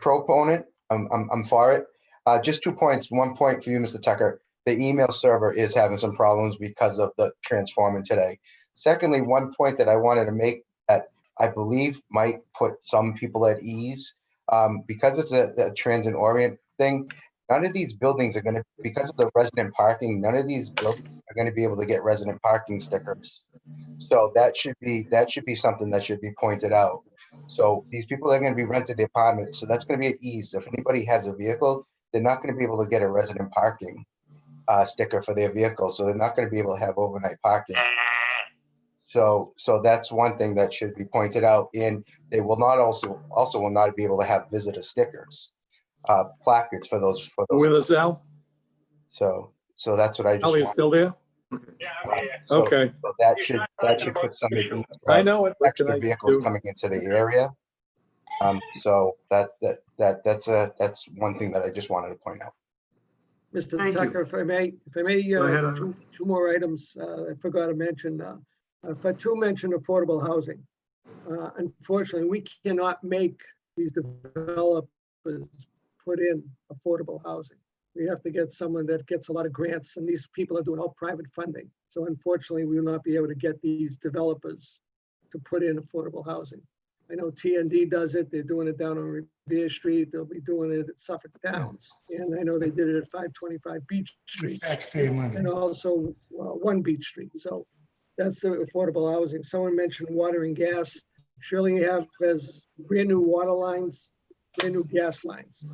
proponent, I'm for it. Just 2 points. 1 point for you, Mr. Tucker. The email server is having some problems because of the transforming today. Secondly, 1 point that I wanted to make that I believe might put some people at ease, because it's a transit orient thing. None of these buildings are going to, because of the resident parking, none of these buildings are going to be able to get resident parking stickers. So that should be something that should be pointed out. So these people are going to be renting the apartments, so that's going to be at ease. If anybody has a vehicle, they're not going to be able to get a resident parking sticker for their vehicle, so they're not going to be able to have overnight parking. So that's one thing that should be pointed out, and they will not also will not be able to have visitor stickers, placards for those. Where is Al? So that's what I just. Elliot, still there? Okay. So that should put some at ease. I know it. Extra vehicles coming into the area. So that's one thing that I just wanted to point out. Mr. Thank Tucker, you. if I may, Go ahead. two more items I forgot to mention. Fatu mentioned affordable housing. Unfortunately, we cannot make these developers put in affordable housing. We have to get someone that gets a lot of grants, and these people are doing all private funding. So unfortunately, we will not be able to get these developers to put in affordable housing. I know TND does it. They're doing it down on Revere Street. They'll be doing it at Suffolk Downs. And I know they did it at 525 Beach Street. Taxpayer money. And also 1 Beach Street. So that's the affordable housing. Someone mentioned water and gas. Shirley has brand new water lines, brand new gas lines.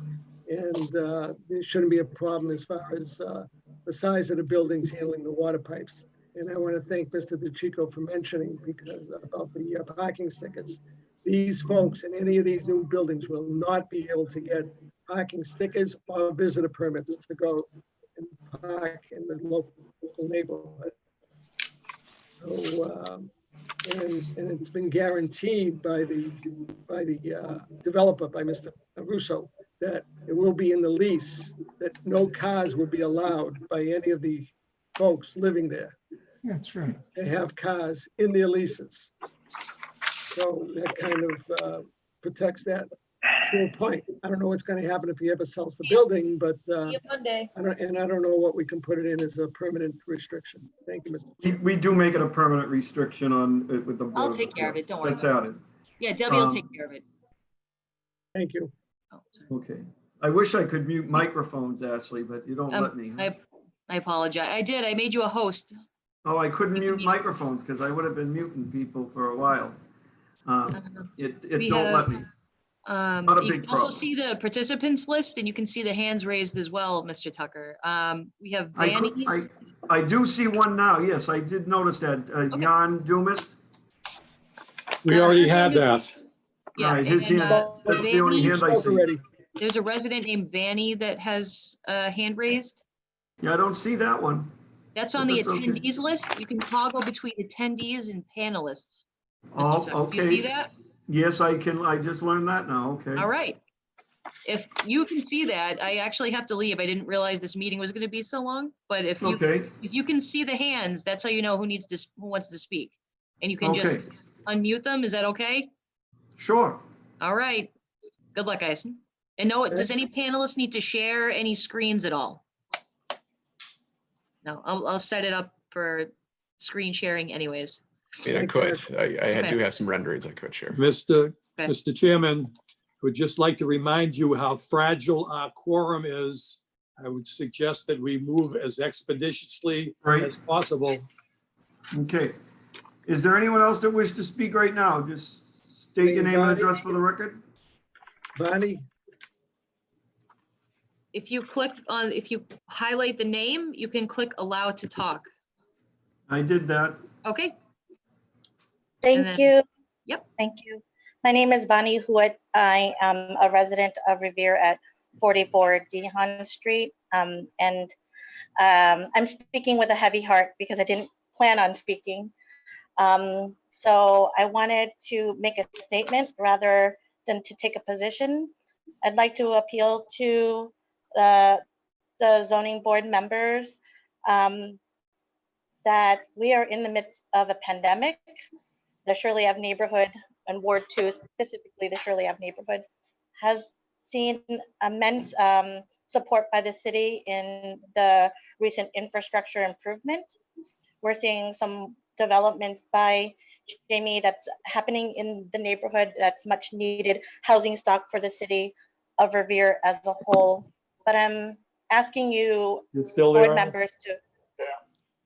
And there shouldn't be a problem as far as the the size of the buildings handling the water pipes. And I want to thank Mr. DeChico for mentioning because about the parking stickers. These folks in any of these new buildings will not be able to get parking stickers or visitor permits to go and park in the local neighborhood. So, and it's been guaranteed by the developer, by Mr. Russo, that it will be in the lease, that no cars will be allowed by any of the folks living there. That's right. To have cars in their leases. So that kind of protects that to a point. I don't know what's going to happen if he ever sells the building, but Monday. I don't know what we can put it in as a permanent restriction. Thank you, Mr. We do make it a permanent restriction on, with the. Board I'll of take care of it. Don't worry That's about it. added. Yeah, Debbie will take care of it. Thank you. Oh, sorry. Okay. I wish I could mute microphones, Ashley, but you don't let me. I apologize. I did. I made you a host. Oh, I couldn't mute microphones because I would have been muting people for a while. It don't let me. Not a You big can also problem. see the participants list and you can see the hands raised as well, Mr. Tucker. We have I Vanny. do see one now. Yes, I did notice that. Jan Dumas. We already had that. Yeah, Right, his and, hand, that's the only Vanny- hand I see. There's a resident named Vanny that has a hand raised. Yeah, I don't see that one. That's But on the that's okay. attendees list. You can toggle between attendees and panelists. Oh, Tucker. okay. Do you see that? Yes, I can. I just learned that now. Okay. All right. If you can see that, I actually have to leave. I didn't realize this meeting was going to be so long, but if you can see the hands, that's how you know who wants to speak. And you can just Okay. unmute them. Is that okay? Sure. All right. Good luck, guys. And no, does any panelist need to share any screens at all? No, I'll set it up for screen sharing anyways. I mean, I could. I Okay. do have some renderings I could share. Mr. Chairman, I would just like to remind you how fragile our quorum is. I would suggest that we move as expeditiously as possible. Okay. Is there anyone else that wishes to speak right now? Just state your name and address for the record. Bonnie? If you highlight the name, you can click allow to talk. I did that. Okay. Thank you. Yep. Thank you. My name is Bonnie Hewitt. I am a resident of Revere at 44 Dehan Street. I'm speaking with a heavy heart because I didn't plan on speaking. So I wanted to make a statement rather than to take a position. I'd like to appeal to the zoning board members that we are in the midst of a pandemic. The Shirley Ave neighborhood and Ward 2, specifically the Shirley Ave neighborhood, has seen immense support by the city in the recent infrastructure improvement. We're seeing some developments by Jamie that's happening in the neighborhood that's much needed housing stock for the city of Revere as a whole. But I'm asking you, You still board there? members, to,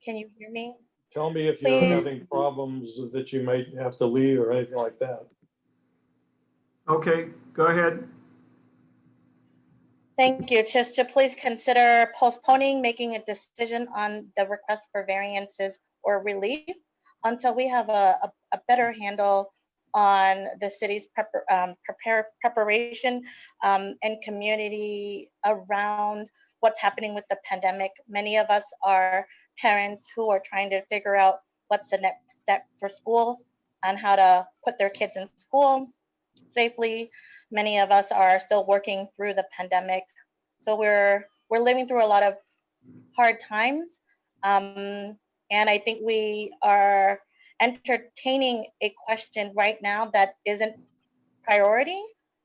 can you hear me? Tell me if you're Please. having problems that you might have to leave or anything like that. Okay, go ahead. Thank you. Just to please consider postponing making a decision on the request for variances or relief until we have a better handle on the city's preparation and community around what's happening with the pandemic. Many of us are parents who are trying to figure out what's the next step for school and how to put their kids in school safely. Many of us are still working through the pandemic. So we're living through a lot of hard times. And I think we are entertaining a question right now that isn't priority.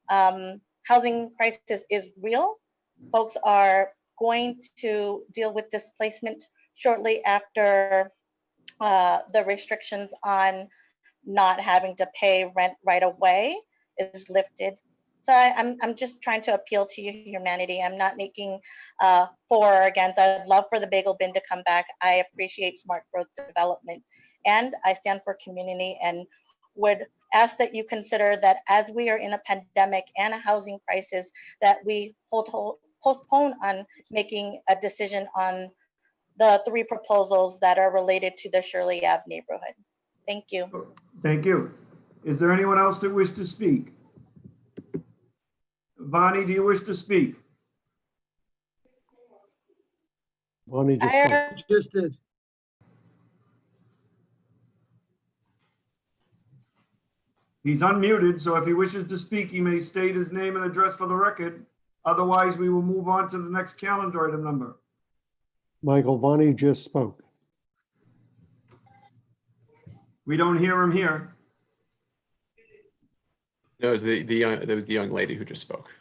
Housing crisis is real. Folks are going to deal with displacement shortly after the restrictions on not having to pay rent right away is lifted. So I'm just trying to appeal to your humanity. I'm not making for or against. I'd love for the bagel bin to come back. I appreciate smart growth development, and I stand for community and would ask that you consider that as we are in a pandemic and a housing crisis, that we postpone on making a decision on the 3 proposals that are related to the Shirley Ave neighborhood. Thank you. Thank you. Is there anyone else that wish to speak? Vani, do you wish to speak? Bonnie just I spoke. Just did. He's unmuted, so if he wishes to speak, he may state his name and address for the record. Otherwise, we will move on to the next calendar item number. Michael, Bonnie just spoke. We don't hear him here. No, it was the young lady who just spoke.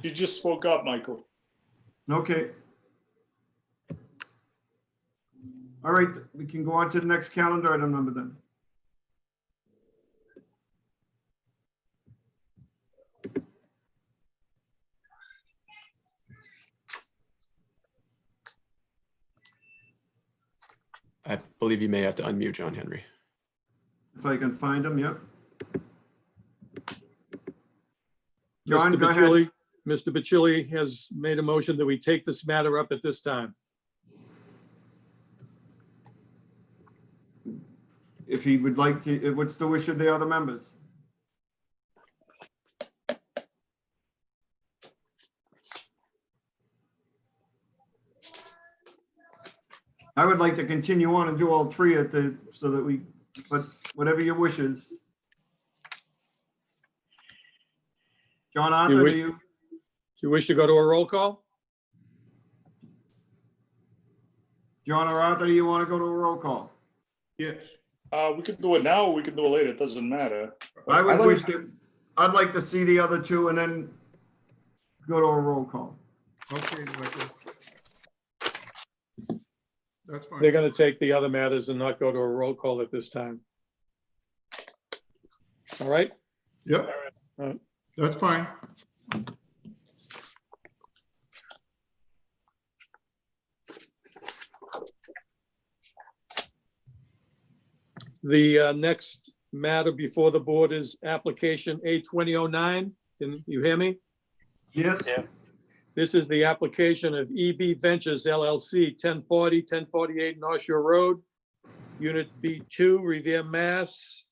You just spoke up, Michael. Okay. All right, we can go on to the next calendar item number then. I believe you may have to unmute John Henry. If I can find him, yep. John, Mr. go ahead. Bacilli, Mr. Bacilli has made a motion that we take this matter up at this time. If he would like to, what's the wish of the other members? I would like to continue on and do all 3 at the, so that we, but whatever your wishes. John Arthur, wish- do you? Do you wish to go to a roll call? John or Arthur, do you want to go to a roll call? Yes. We can do it now, or we can do it later. It doesn't matter. I would wish to, I'd like to see the other 2 and then go to a roll call. Okay, Michael. That's fine. They're going to take the other matters and not go to a roll call at this time. All right? Yep, All right. that's fine. The next matter before the board is application A2009. Can you hear me? Yes? This is the application of EB Ventures LLC, 1040, 1048 North Shore Road, Unit B2, Revere, Mass,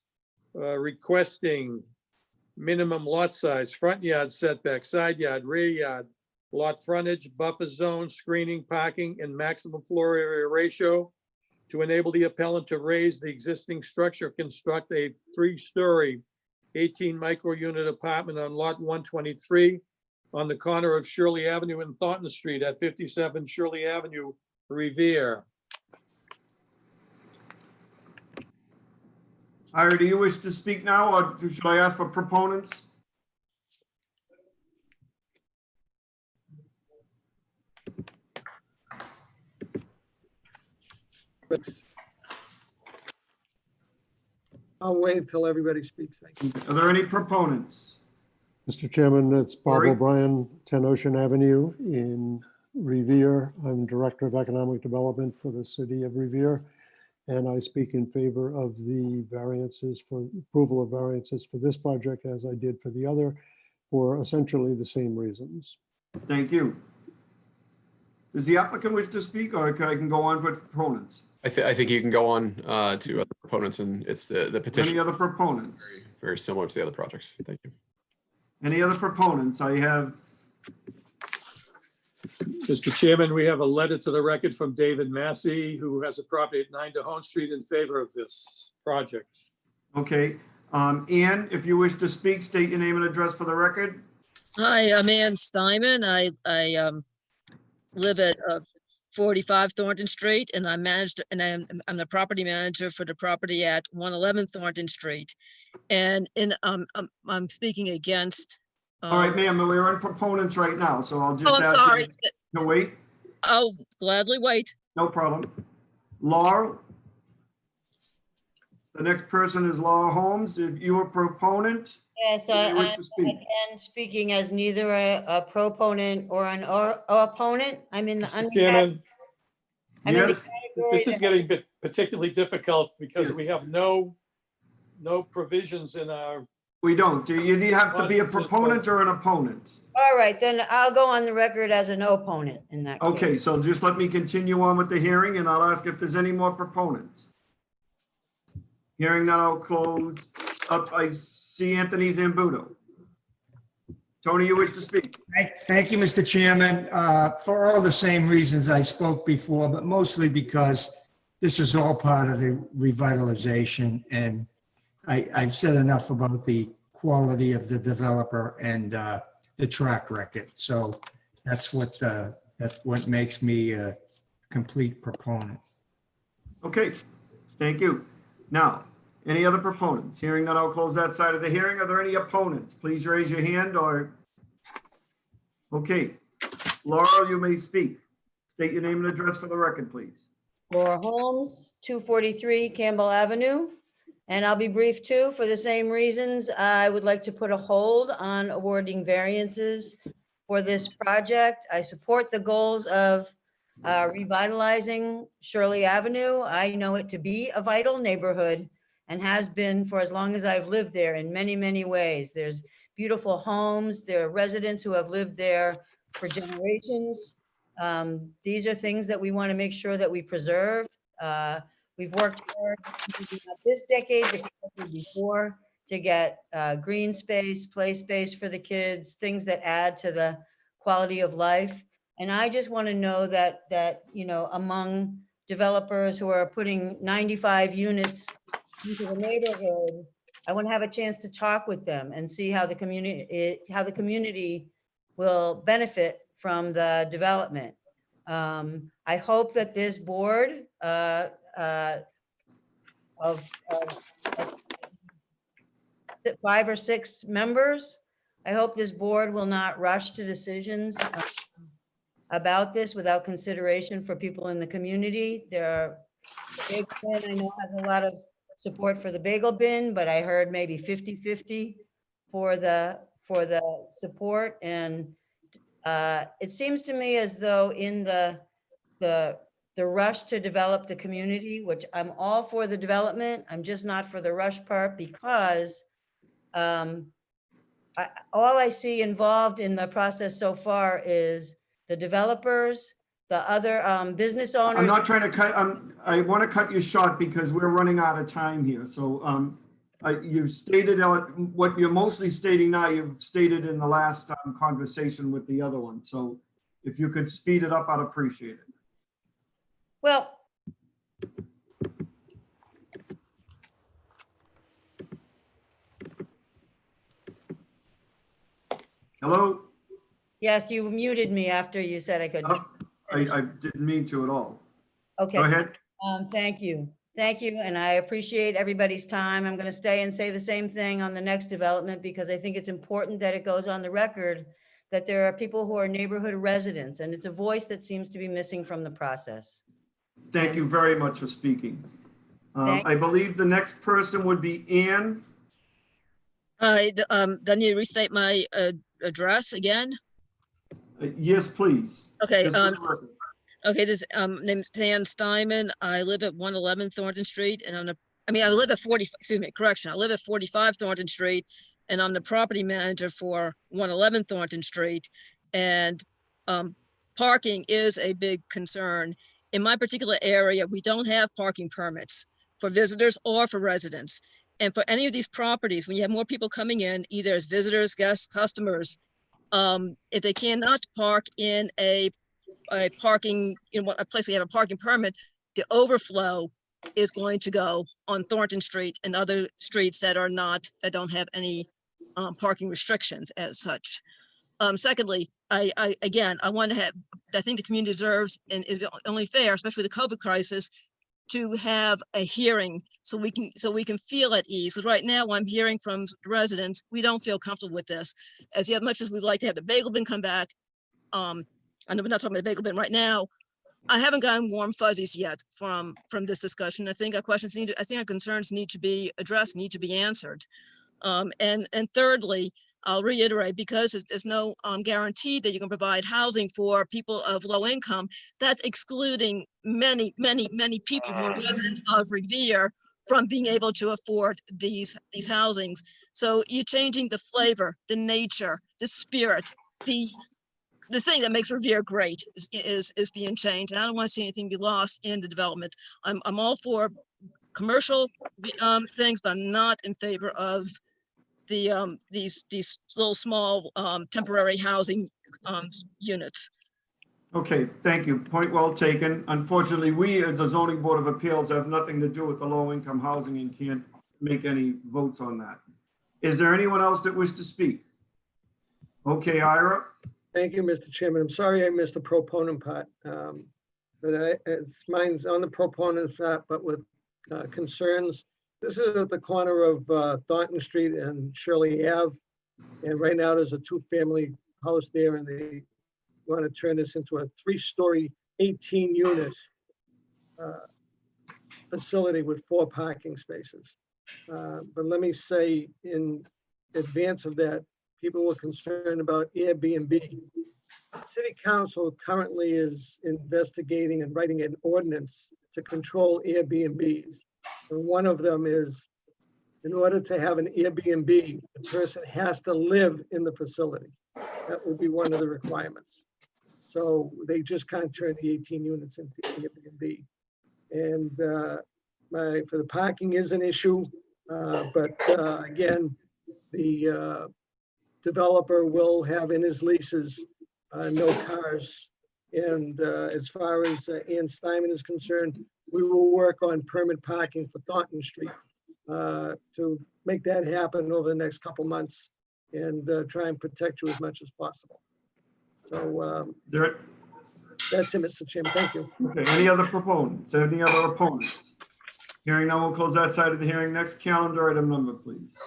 requesting minimum lot size, front yard setback, side yard, rear yard, lot frontage, buffer zone, screening, parking, and maximum floor area ratio to enable the appellant to raise the existing structure, construct a 3-story 18 micro-unit apartment on lot 123 on the corner of Shirley Avenue and Thornton Street at 57 Shirley Avenue, Revere. Ira, do you wish to speak now, or should I ask for proponents? I'll wait until everybody speaks. Thank you. Are there any proponents? Mr. Chairman, it's Bob Sorry. O'Brien, 10 Ocean Avenue in Revere. I'm Director of Economic Development for the City of Revere, and I speak in favor of the variances for approval of variances for this project as I did for the other, for essentially the same reasons. Thank you. Does the applicant wish to speak, or I can go on with proponents? I think you can go on to other proponents, and it's the petition. Any other proponents? Very similar to the other projects. Thank you. Any other proponents? I have, Mr. Chairman, we have a letter to the record from David Massey, who has a property at 9 DeHaan Street in favor of this project. okay. Ann, if you wish to speak, state your name and address for the record. Hi, I'm Ann Steinman. I live at 45 Thornton Street, and I'm the property manager for the property at 111 Thornton Street. And I'm speaking against. All right, ma'am, we're on proponents right now, so I'll just Oh, I'm ask sorry. you to wait. I'll gladly wait. No problem. Laura? The next person is Laura Holmes. If you are a proponent, Yes, you wish I, to speak. again, speaking as neither a proponent or an opponent, I'm in the. Mr. Chairman, I'm in the Yes, category this is that- getting particularly difficult because we have no provisions in our We don't. Do you have to be a proponent or an opponent? All right, then I'll go on the record as an opponent in that case. Okay, so just let me continue on with the hearing and I'll ask if there's any more proponents. Hearing none, I'll close up. I see Anthony Zambuto. Tony, you wish to speak? Thank you, Mr. Chairman, for all the same reasons I spoke before, but mostly because this is all part of the revitalization, and I've said enough about the quality of the developer and the track record. So that's what makes me a complete proponent. Okay, thank you. Now, any other proponents? Hearing none, I'll close that side of the hearing. Are there any opponents? Please raise your hand or. Okay, Laurel, you may speak. State your name and address for the record, please. Laura Holmes, 243 Campbell Avenue. And I'll be brief too, for the same reasons. I would like to put a hold on awarding variances for this project. I support the goals of revitalizing Shirley Avenue. I know it to be a vital neighborhood and has been for as long as I've lived there in many, many ways. There's beautiful homes. There are residents who have lived there for generations. These are things that we want to make sure that we preserve. We've worked hard, maybe not this decade, but the decade before, to get green space, play space for the kids, things that add to the quality of life. And I just want to know that you know, among developers who are putting 95 units into the neighborhood, I want to have a chance to talk with them and see how the community will benefit from the development. I hope that this board of 5 or 6 members, I hope this board will not rush to decisions about this without consideration for people in the community. The Bagel Bin, I know, has a lot of support for the Bagel Bin, but I heard maybe 50-50 for the support. And it seems to me as though in the rush to develop the community, which I'm all for the development, I'm just not for the rush part, because all I see involved in the process so far is the developers, the other business owners. I'm not trying to cut, I want to cut you short because we're running out of time here. So you've stated what you're mostly stating now, you've stated in the last conversation with the other one. So if you could speed it up, I'd appreciate it. Well, hello? yes, you muted me after you said I could. I didn't mean to at all. Okay. Go ahead. Thank you. Thank you. And I appreciate everybody's time. I'm going to stay and say the same thing on the next development, because I think it's important that it goes on the record that there are people who are neighborhood residents, and it's a voice that seems to be missing from the process. Thank you very much for speaking. I believe the next person would be Ann. Hi, do I need to restate my address again? Yes, please. Okay. Just for the record. Okay, this name's Ann Steinman. I live at 111 Thornton Street, and I live at 40, excuse me, correction. I live at 45 Thornton Street, and I'm the property manager for 111 Thornton Street. And parking is a big concern. In my particular area, we don't have parking permits for visitors or for residents. And for any of these properties, when you have more people coming in, either as visitors, guests, customers, if they cannot park in a parking, in a place we have a parking permit, the overflow is going to go on Thornton Street and other streets that don't have any parking restrictions as such. Secondly, I think the community deserves, and is only fair, especially the COVID crisis, to have a hearing so we can feel at ease. Because right now I'm hearing from residents, we don't feel comfortable with this. As much as we'd like to have the Bagel Bin come back, I know we're not talking about the Bagel Bin right now. I haven't gotten warm fuzzies yet from this discussion. I think our concerns need to be addressed, need to be answered. And thirdly, I'll reiterate, because there's no guarantee that you can provide housing for people of low income. That's excluding many people who are residents of Revere from being able to afford these housings. So you're changing the flavor, the nature, the spirit, the thing that makes Revere great is being changed. And I don't want to see anything be lost in the development. I'm all for commercial things, but I'm not in favor of these little small temporary housing units. Okay, thank you. Point well taken. Unfortunately, we as the zoning board of appeals have nothing to do with the low income housing and can't make any votes on that. Is there anyone else that wishes to speak? Okay, Ira. Thank you, Mr. Chairman. I'm sorry I missed the proponent part. But mine's on the proponent part, but with concerns. This is at the corner of Thornton Street and Shirley Ave. And right now there's a 2-family house there, and they want to turn this into a 3-story, 18-unit facility with 4 parking spaces. But let me say, in advance of that, people were concerned about Airbnb. City Council currently is investigating and writing an ordinance to control Airbnbs. And one of them is, in order to have an Airbnb, the person has to live in the facility. That will be one of the requirements. So they just can't turn the 18 units into Airbnb. And for the parking is an issue, but again, the developer will have in his leases no cars. And as far as Ann Steinman is concerned, we will work on permit parking for Thornton Street to make that happen over the next couple months and try and protect you as much as possible. So that's it, Mr. Chairman. Thank you. Okay, any other proponents? Any other opponents? Hearing none, we'll close that side of the hearing. Next calendar item number, please.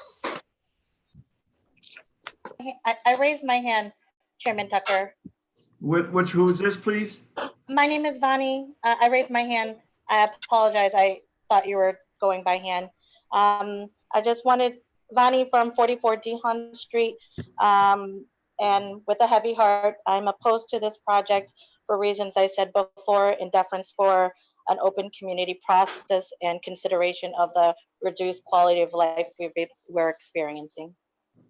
I raised my hand, Chairman Tucker. Who is this, please? My name is Vani. I raised my hand. I apologize. I thought you were going by hand. I just wanted Vani from 44D Hunt Street. And with a heavy heart, I'm opposed to this project for reasons I said before, in deference for an open community process and consideration of the reduced quality of life we're experiencing.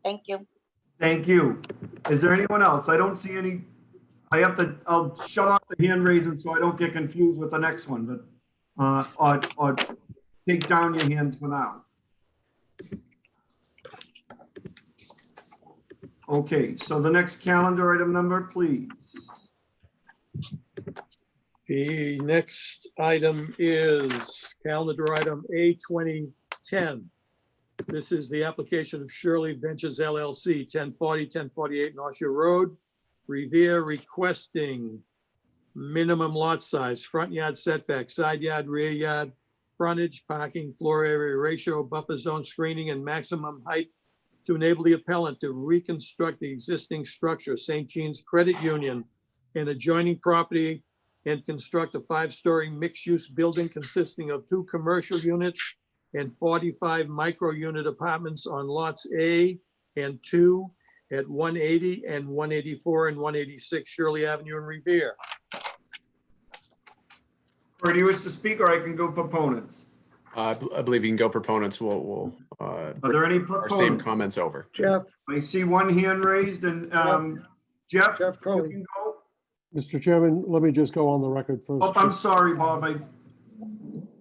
Thank you. Thank you. Is there anyone else? I don't see any. I'll shut off the hand raising so I don't get confused with the next one, but or take down your hands for now. Okay, so the next calendar item number, please. The next item is calendar item A2010. This is the application of Shirley Ventures LLC, 1040, 1048 Nausea Road, Revere, requesting minimum lot size, front yard setback, side yard, rear yard, frontage, parking, floor area ratio, buffer zone screening, and maximum height to enable the appellant to reconstruct the existing structure, St. Jean's Credit Union, and adjoining property, and construct a 5-story mixed-use building consisting of 2 commercial units and 45 micro-unit apartments on lots A and 2 at 180 and 184 and 186 Shirley Avenue in Revere. Or do you wish to speak, or I can go proponents? I believe you can go proponents. We'll Are there any our same proponents? comments over. Jeff. I see one hand raised, and Jeff, you Crowley. can go. Mr. Chairman, let me just go on the record first. Oh, I'm sorry, Bob.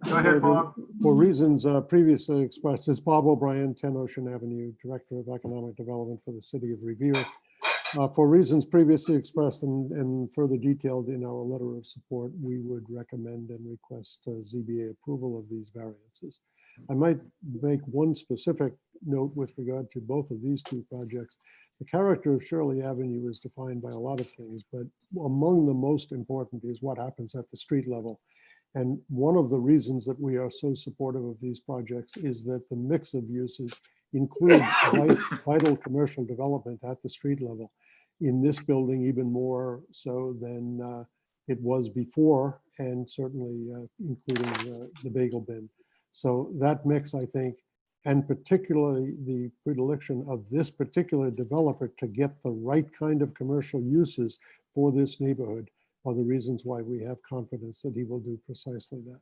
Go ahead, Bob. For reasons previously expressed, it's Bob O'Brien, 10 Ocean Avenue, Director of Economic Development for the City of Revere. For reasons previously expressed and further detailed in our letter of support, we would recommend and request ZBA approval of these variances. I might make one specific note with regard to both of these 2 projects. The character of Shirley Avenue is defined by a lot of things, but among the most important is what happens at the street level. And one of the reasons that we are so supportive of these projects is that the mix of uses includes vital commercial development at the street level. In this building, even more so than it was before, and certainly including the bagel bin. So that mix, I think, and particularly the predilection of this particular developer to get the right kind of commercial uses for this neighborhood are the reasons why we have confidence that he will do precisely that.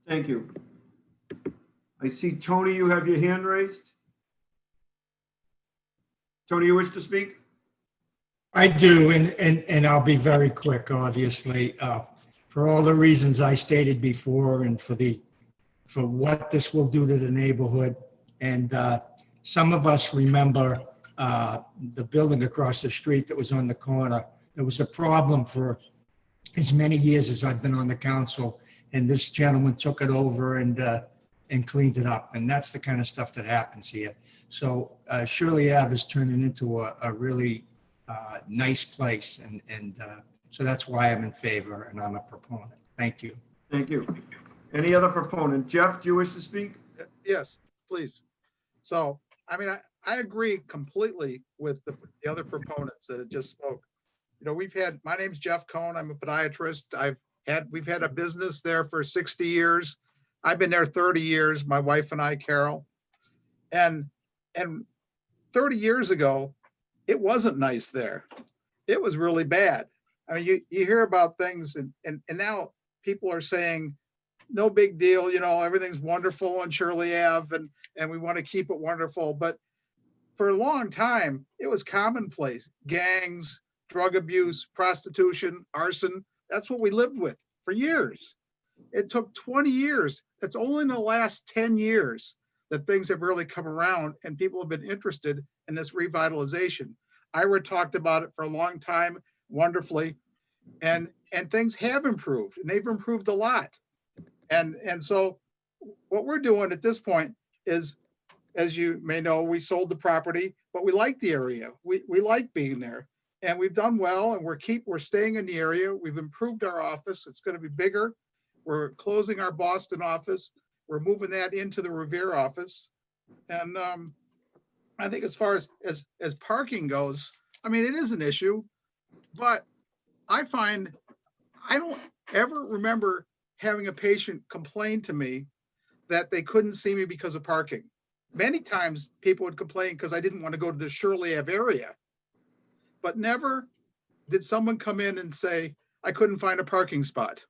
Thank you. I see Tony, you have your hand raised. Tony, you wish to speak? I do, and I'll be very quick, obviously, for all the reasons I stated before and for what this will do to the neighborhood. And some of us remember the building across the street that was on the corner. There was a problem for as many years as I've been on the council, and this gentleman took it over and cleaned it up. And that's the kind of stuff that happens here. So Shirley Ave is turning into a really nice place. And so that's why I'm in favor and I'm a proponent. Thank you. Thank you. Any other proponent? Jeff, do you wish to speak? Yes, please. So, I mean, I agree completely with the other proponents that had just spoke. You know, my name's Jeff Cohn. I'm a podiatrist. We've had a business there for 60 years. I've been there 30 years, my wife and I, Carol. And 30 years ago, it wasn't nice there. It was really bad. I mean, you hear about things and now people are saying, no big deal, you know, everything's wonderful on Shirley Ave and we want to keep it wonderful. But for a long time, it was commonplace. Gangs, drug abuse, prostitution, arson. That's what we lived with for years. It took 20 years. It's only in the last 10 years that things have really come around and people have been interested in this revitalization. Ira talked about it for a long time, wonderfully, and things have improved, and they've improved a lot. And so what we're doing at this point is, as you may know, we sold the property, but we like the area. We like being there, and we've done well, and we're staying in the area. We've improved our office. It's going to be bigger. We're closing our Boston office. We're moving that into the Revere office. And I think as far as parking goes, I mean, it is an issue, but I find I don't ever remember having a patient complain to me that they couldn't see me because of parking. Many times people would complain because I didn't want to go to the Shirley Ave area, but never did someone come in and say, I couldn't find a parking spot.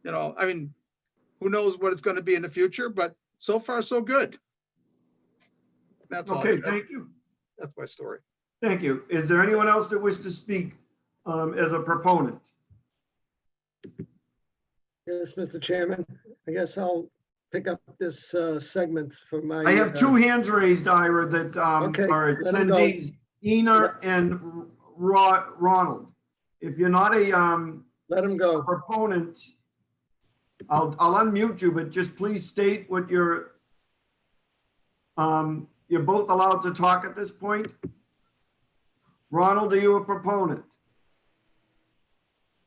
You know, I mean, who knows what it's going to be in the future, but so far so good. That's okay, all. thank you. That's my story. Thank you. Is there anyone else that wishes to speak as a proponent? Yes, Mr. Chairman, I guess I'll pick up this segment for my. I have two hands raised, Ira, that Okay, are let 'em go. attendees, Ina and Ronald. If you're not a let him go proponent, I'll unmute you, but just please state what you're both allowed to talk at this point. Ronald, are you a proponent?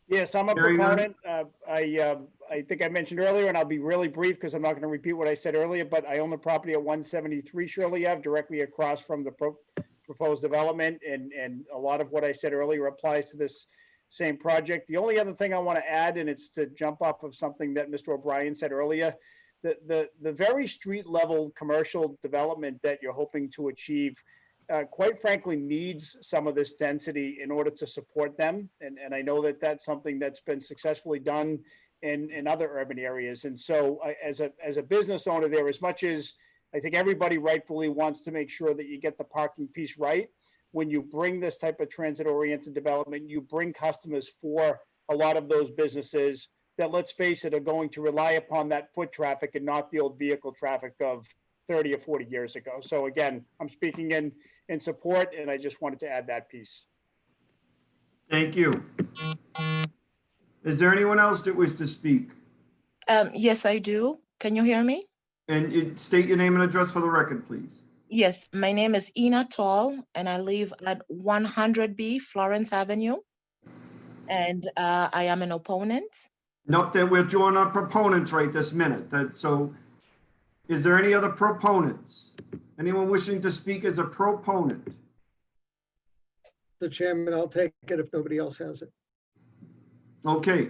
Yes, I'm a Hearing none. proponent. I think I mentioned earlier, and I'll be really brief because I'm not going to repeat what I said earlier, but I own the property at 173 Shirley Ave, directly across from the proposed development. And a lot of what I said earlier applies to this same project. The only other thing I want to add, and it's to jump off of something that Mr. O'Brien said earlier, the very street level commercial development that you're hoping to achieve, quite frankly, needs some of this density in order to support them. And I know that that's something that's been successfully done in other urban areas. And so as a business owner there, as much as I think everybody rightfully wants to make sure that you get the parking piece right, when you bring this type of transit-oriented development, you bring customers for a lot of those businesses that, let's face it, are going to rely upon that foot traffic and not the old vehicle traffic of 30 or 40 years ago. So again, I'm speaking in support, and I just wanted to add that piece. Thank you. Is there anyone else that wishes to speak? Yes, I do. Can you hear me? And state your name and address for the record, please. Yes, my name is Ina Tall, and I live at 100B Florence Avenue. And I am an opponent. Nope, that we're doing our proponents right this minute. So is there any other proponents? Anyone wishing to speak as a proponent? The chairman, I'll take it if nobody else has it. Okay.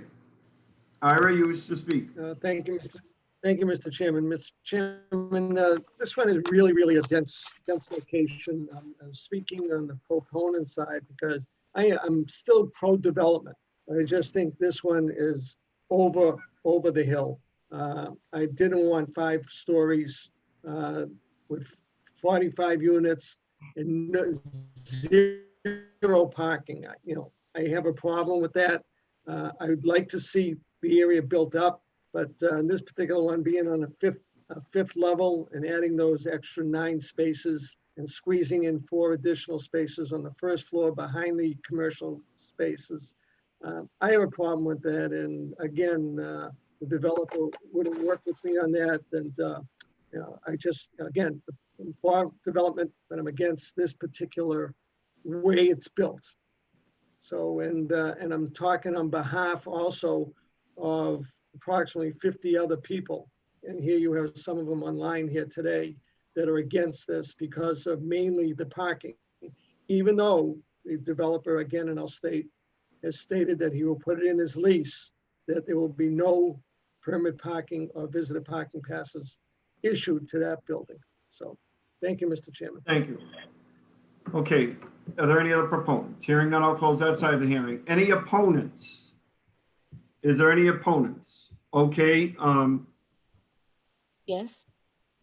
Ira, you wish to speak. Thank you, Mr. Chairman. Mr. Chairman, this one is really a dense location. I'm speaking on the proponent side because I'm still pro-development. I just think this one is over the hill. I didn't want 5 stories with 45 units and zero parking. I have a problem with that. I would like to see the area built up, but this particular one being on a fifth level and adding those extra 9 spaces and squeezing in 4 additional spaces on the first floor behind the commercial spaces. I have a problem with that. And again, the developer wouldn't work with me on that. And I just, again, I'm for development, but I'm against this particular way it's built. So, and I'm talking on behalf also of approximately 50 other people. And here you have some of them online here today that are against this because of mainly the parking. Even though the developer, again, and I'll state, has stated that he will put it in his lease that there will be no permit parking or visitor parking passes issued to that building. So, thank you, Mr. Chairman. Thank you. Okay, are there any other proponents? Hearing none, I'll close that side of the hearing. Any opponents? Is there any opponents? Okay, Yes.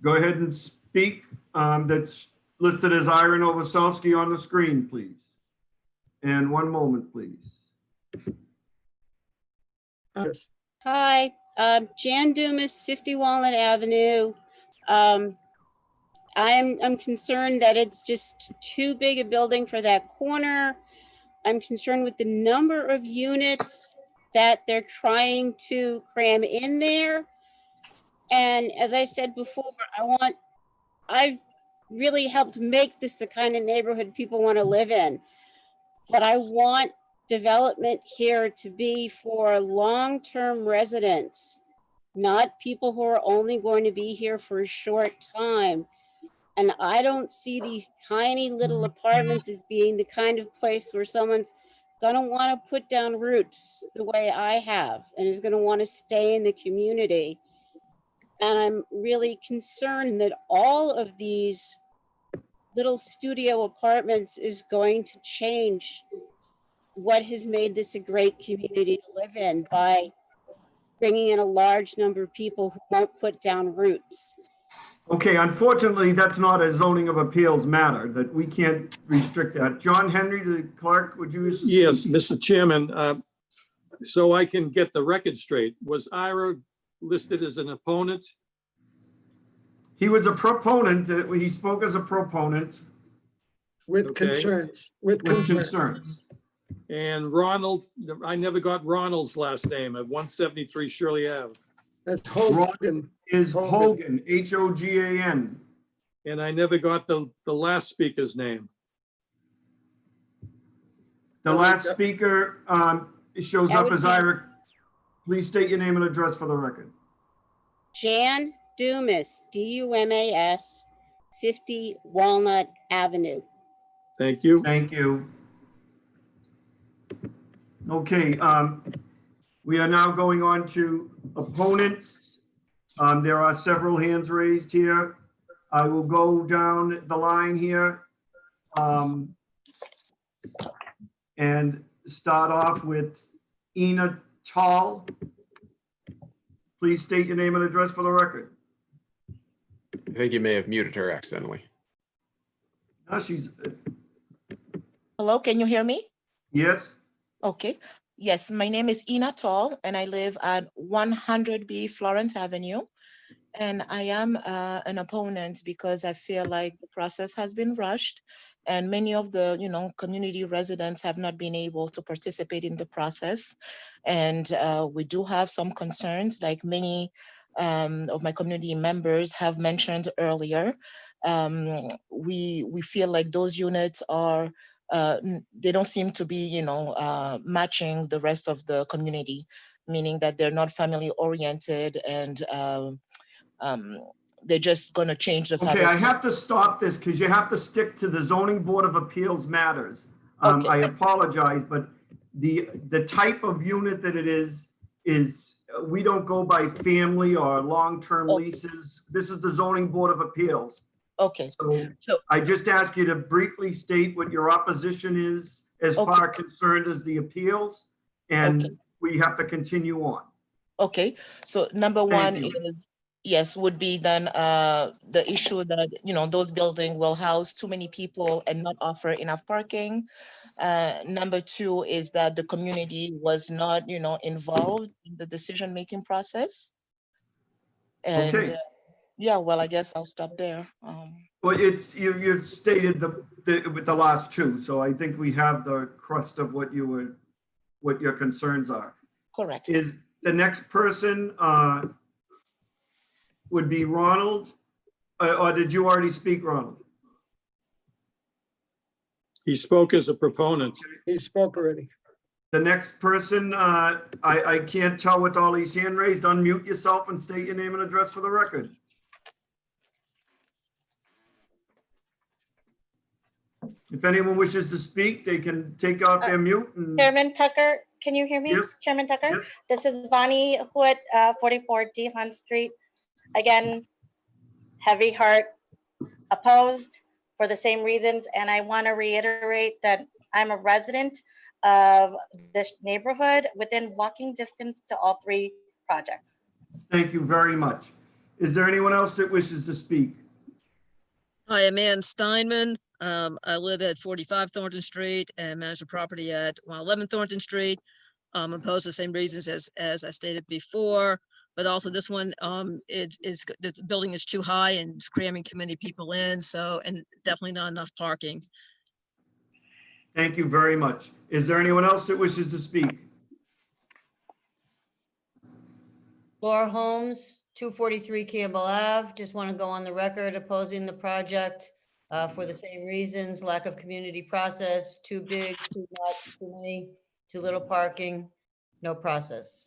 go ahead and speak. That's listed as Ira Novoselsky on the screen, please. And 1 moment, please. Hi, Jan Dumas, 50 Walnut Avenue. I'm concerned that it's just too big a building for that corner. I'm concerned with the number of units that they're trying to cram in there. And as I said before, I've really helped make this the kind of neighborhood people want to live in. But I want development here to be for long-term residents, not people who are only going to be here for a short time. And I don't see these tiny little apartments as being the kind of place where someone's gonna want to put down roots the way I have and is gonna want to stay in the community. And I'm really concerned that all of these little studio apartments is going to change what has made this a great community to live in by bringing in a large number of people who won't put down roots. Okay, unfortunately, that's not a zoning of appeals matter, that we can't restrict that. John Henry, the clerk, would you? Yes, Mr. Chairman, so I can get the record straight, was Ira listed as an opponent? He was a proponent. He spoke as a proponent. With concerns. With concerns. And Ronald, I never got Ronald's last name at 173 Shirley Ave. That's Hogan. Is Hogan, Hogan. And I never got the last speaker's name. The last speaker shows up as Ira. Please state your name and address for the record. Jan Dumas, D-U-M-A-S, 50 Walnut Avenue. Thank you. Thank you. Okay, we are now going on to opponents. There are several hands raised here. I will go down the line here and start off with Ina Tall. Please state your name and address for the record. I think you may have muted her accidentally. No, she's. Hello, can you hear me? Yes. Okay. Yes, my name is Ina Tall and I live at 100B Florence Avenue. And I am an opponent because I feel like the process has been rushed and many of the, community residents have not been able to participate in the process. And we do have some concerns, like many of my community members have mentioned earlier. We feel like those units are they don't seem to be, matching the rest of the community, meaning that they're not family oriented and they're just going to change the fabric. Okay, I have to stop this because you have to stick to the zoning board of appeals matters. I apologize, but the type of unit that it is we don't go by family or long-term leases. This is the zoning board of appeals. Okay. So I just ask you to briefly state what your opposition is as far concerned as the appeals, and we have to continue on. Okay, so number one you. is, yes, would be then the issue that, those buildings will house too many people and not offer enough parking. Number two is that the community was not, involved in the decision-making process. And Okay. yeah, well, I guess I'll stop there. Well, you've stated with the last two, so I think we have the crust of what your concerns are. Correct. Is the next person would be Ronald, or did you already speak, Ronald? He spoke as a proponent. He spoke already. The next person, I can't tell with all these hand raised. Unmute yourself and state your name and address for the record. If anyone wishes to speak, they can take off their mute. Chairman Tucker, can you hear me? Yes. Chairman Tucker? Yes. This is Vonnie Hood, 44 D Hunt Street. Again, heavy heart, opposed for the same reasons. And I want to reiterate that I'm a resident of this neighborhood within walking distance to all three projects. Thank you very much. Is there anyone else that wishes to speak? Hi, I'm Ann Steinman. I live at 45 Thornton Street and manage a property at 111 Thornton Street. Opposed to the same reasons as I stated before, but also this one, the building is too high and it's cramming too many people in, so, and definitely not enough parking. Thank you very much. Is there anyone else that wishes to speak? Laura Holmes, 243 Campbell Ave. Just want to go on the record opposing the project for the same reasons: lack of community process, too big, too much, too many, too little parking, no process.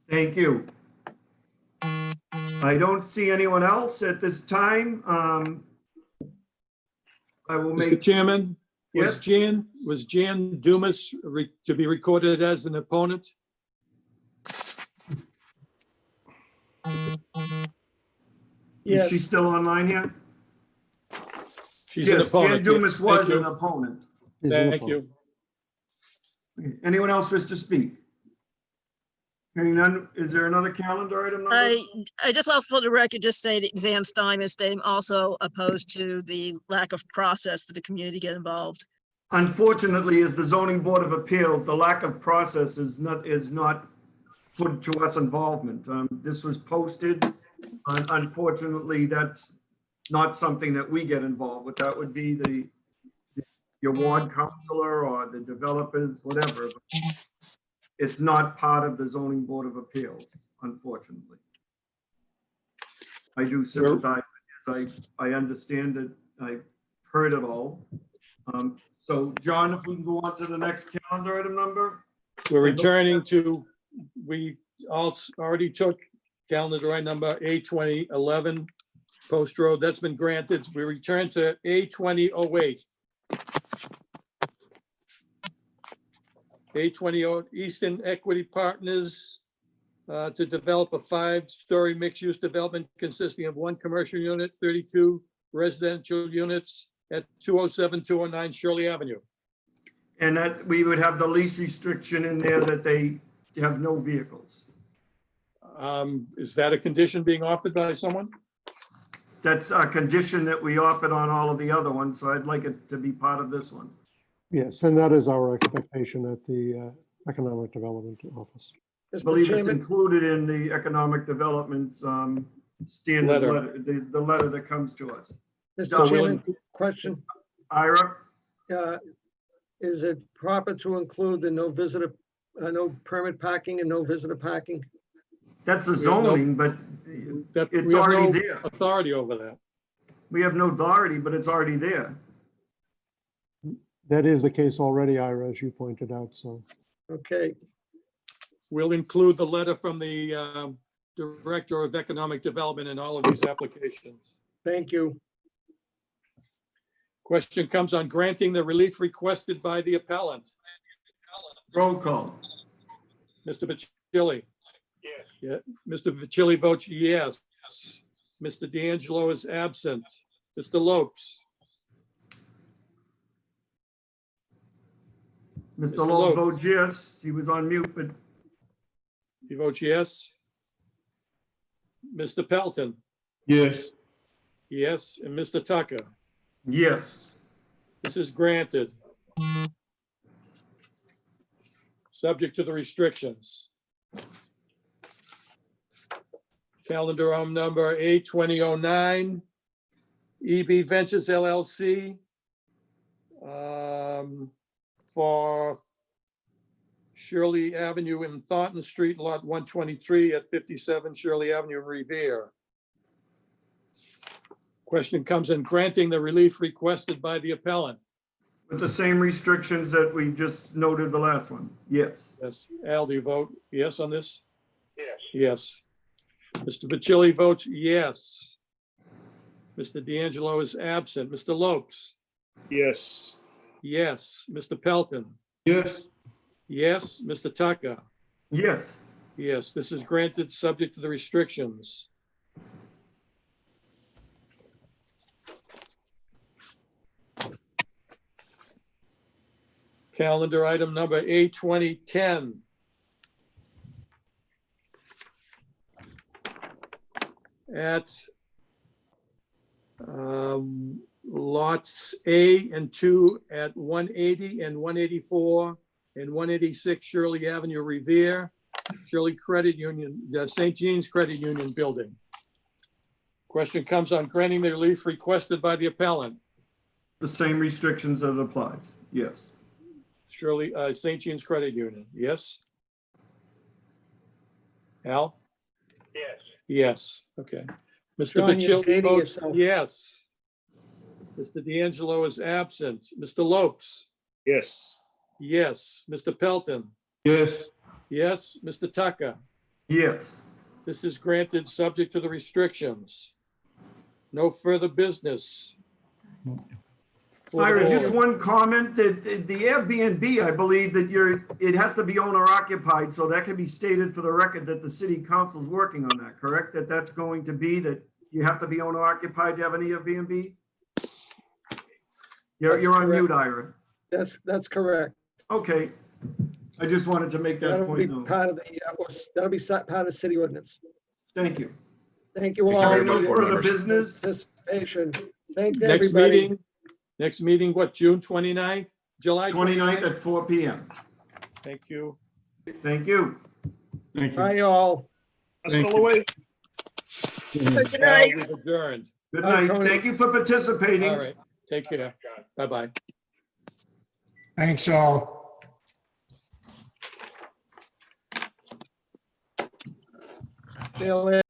Thank you. I don't see anyone else at this time. I will make. Mr. Chairman, Yes. was Jan Dumas to be recorded as an opponent? Is she still online here? She's an Yes, opponent. Jan Dumas yes. was Thank an you. opponent. Thank you. Anyone else wish to speak? Hearing none, is there another calendar item number? I just also for the record, just say that Zan Stein is also opposed to the lack of process for the community to get involved. Unfortunately, as the zoning board of appeals, the lack of process is not put to us involvement. This was posted. Unfortunately, that's not something that we get involved with. That would be your ward counselor or the developers, whatever. It's not part of the zoning board of appeals, unfortunately. I do sympathize because I understand it. I've heard it all. So John, if we can go on to the next calendar item number. We're returning to, we already took calendar item number A2011 Post Road. That's been granted. We return to A2008. A20 Eastern Equity Partners to develop a 5-story mixed-use development consisting of 1 commercial unit, 32 residential units at 207, 209 Shirley Avenue. And that we would have the lease restriction in there that they have no vehicles. Is that a condition being offered by someone? That's a condition that we offered on all of the other ones, so I'd like it to be part of this one. Yes, and that is our expectation at the Economic Development Office. I believe it's included in the Economic Development's standard letter, the letter that comes to us. Mr. Chairman, question. Ira? Is it proper to include the no visitor, no permit parking and no visitor parking? That's a zoning, but it's already there. Authority over that. We have no authority, but it's already there. That is the case already, Ira, as you pointed out, so. Okay. We'll include the letter from the Director of Economic Development in all of these applications. Thank you. Question comes on granting the relief requested by the appellant. Roll call. Mr. Bacilli? Yes. Yeah. Mr. Bacilli votes yes. Mr. D'Angelo is absent. Mr. Lopes? Mr. Lopes votes yes. He was on mute, but You vote yes. Mr. Pelton? Yes. Yes, and Mr. Tucker? Yes. This is granted. Subject to the restrictions. Calendar item number A2009, EB Ventures LLC, for Shirley Avenue in Thornton Street, lot 123 at 57 Shirley Avenue, Revere. Question comes in granting the relief requested by the appellant. With the same restrictions that we just noted the last one. Yes. Yes. Al, do you vote yes on this? Yes. Yes. Mr. Bacilli votes yes. Mr. D'Angelo is absent. Mr. Lopes? Yes. Yes. Mr. Pelton? Yes. Yes. Mr. Tucker? Yes. Yes, this is granted subject to the restrictions. Calendar item number A2010. At lots A and 2 at 180 and 184 and 186 Shirley Avenue, Revere, Shirley Credit Union, St. Jean's Credit Union Building. Question comes on granting the relief requested by the appellant. The same restrictions that applies. Yes. Shirley, St. Jean's Credit Union, yes? Al? Yes. Yes, okay. Mr. John, you're Bacilli dating votes yourself. yes. Mr. D'Angelo is absent. Mr. Lopes? Yes. Yes. Mr. Pelton? Yes. Yes. Mr. Tucker? Yes. This is granted subject to the restrictions. No further business. For the Ira, just board. one comment that the Airbnb, I believe that it has to be owner occupied, so that can be stated for the record that the city council's working on that, correct? That's going to be that you have to be owner occupied to have an Airbnb? You're on mute, Ira. That's correct. Okay. I just wanted to make that That'll be point known. part of the, that'll be part of the city ordinance. Thank you. Thank you Thank you all. very much, No board further members. business. Participation. Thank Next everybody. meeting, what, June 29th? July 29th 29th? at 4 p.m. Thank you. Thank you. Thank you. Bye, all. Hasta luego. Good Now night. we've adjourned. Good Bye, night. Tony. Thank you for participating. All right, take care. Bye-bye. Thanks all. See you later.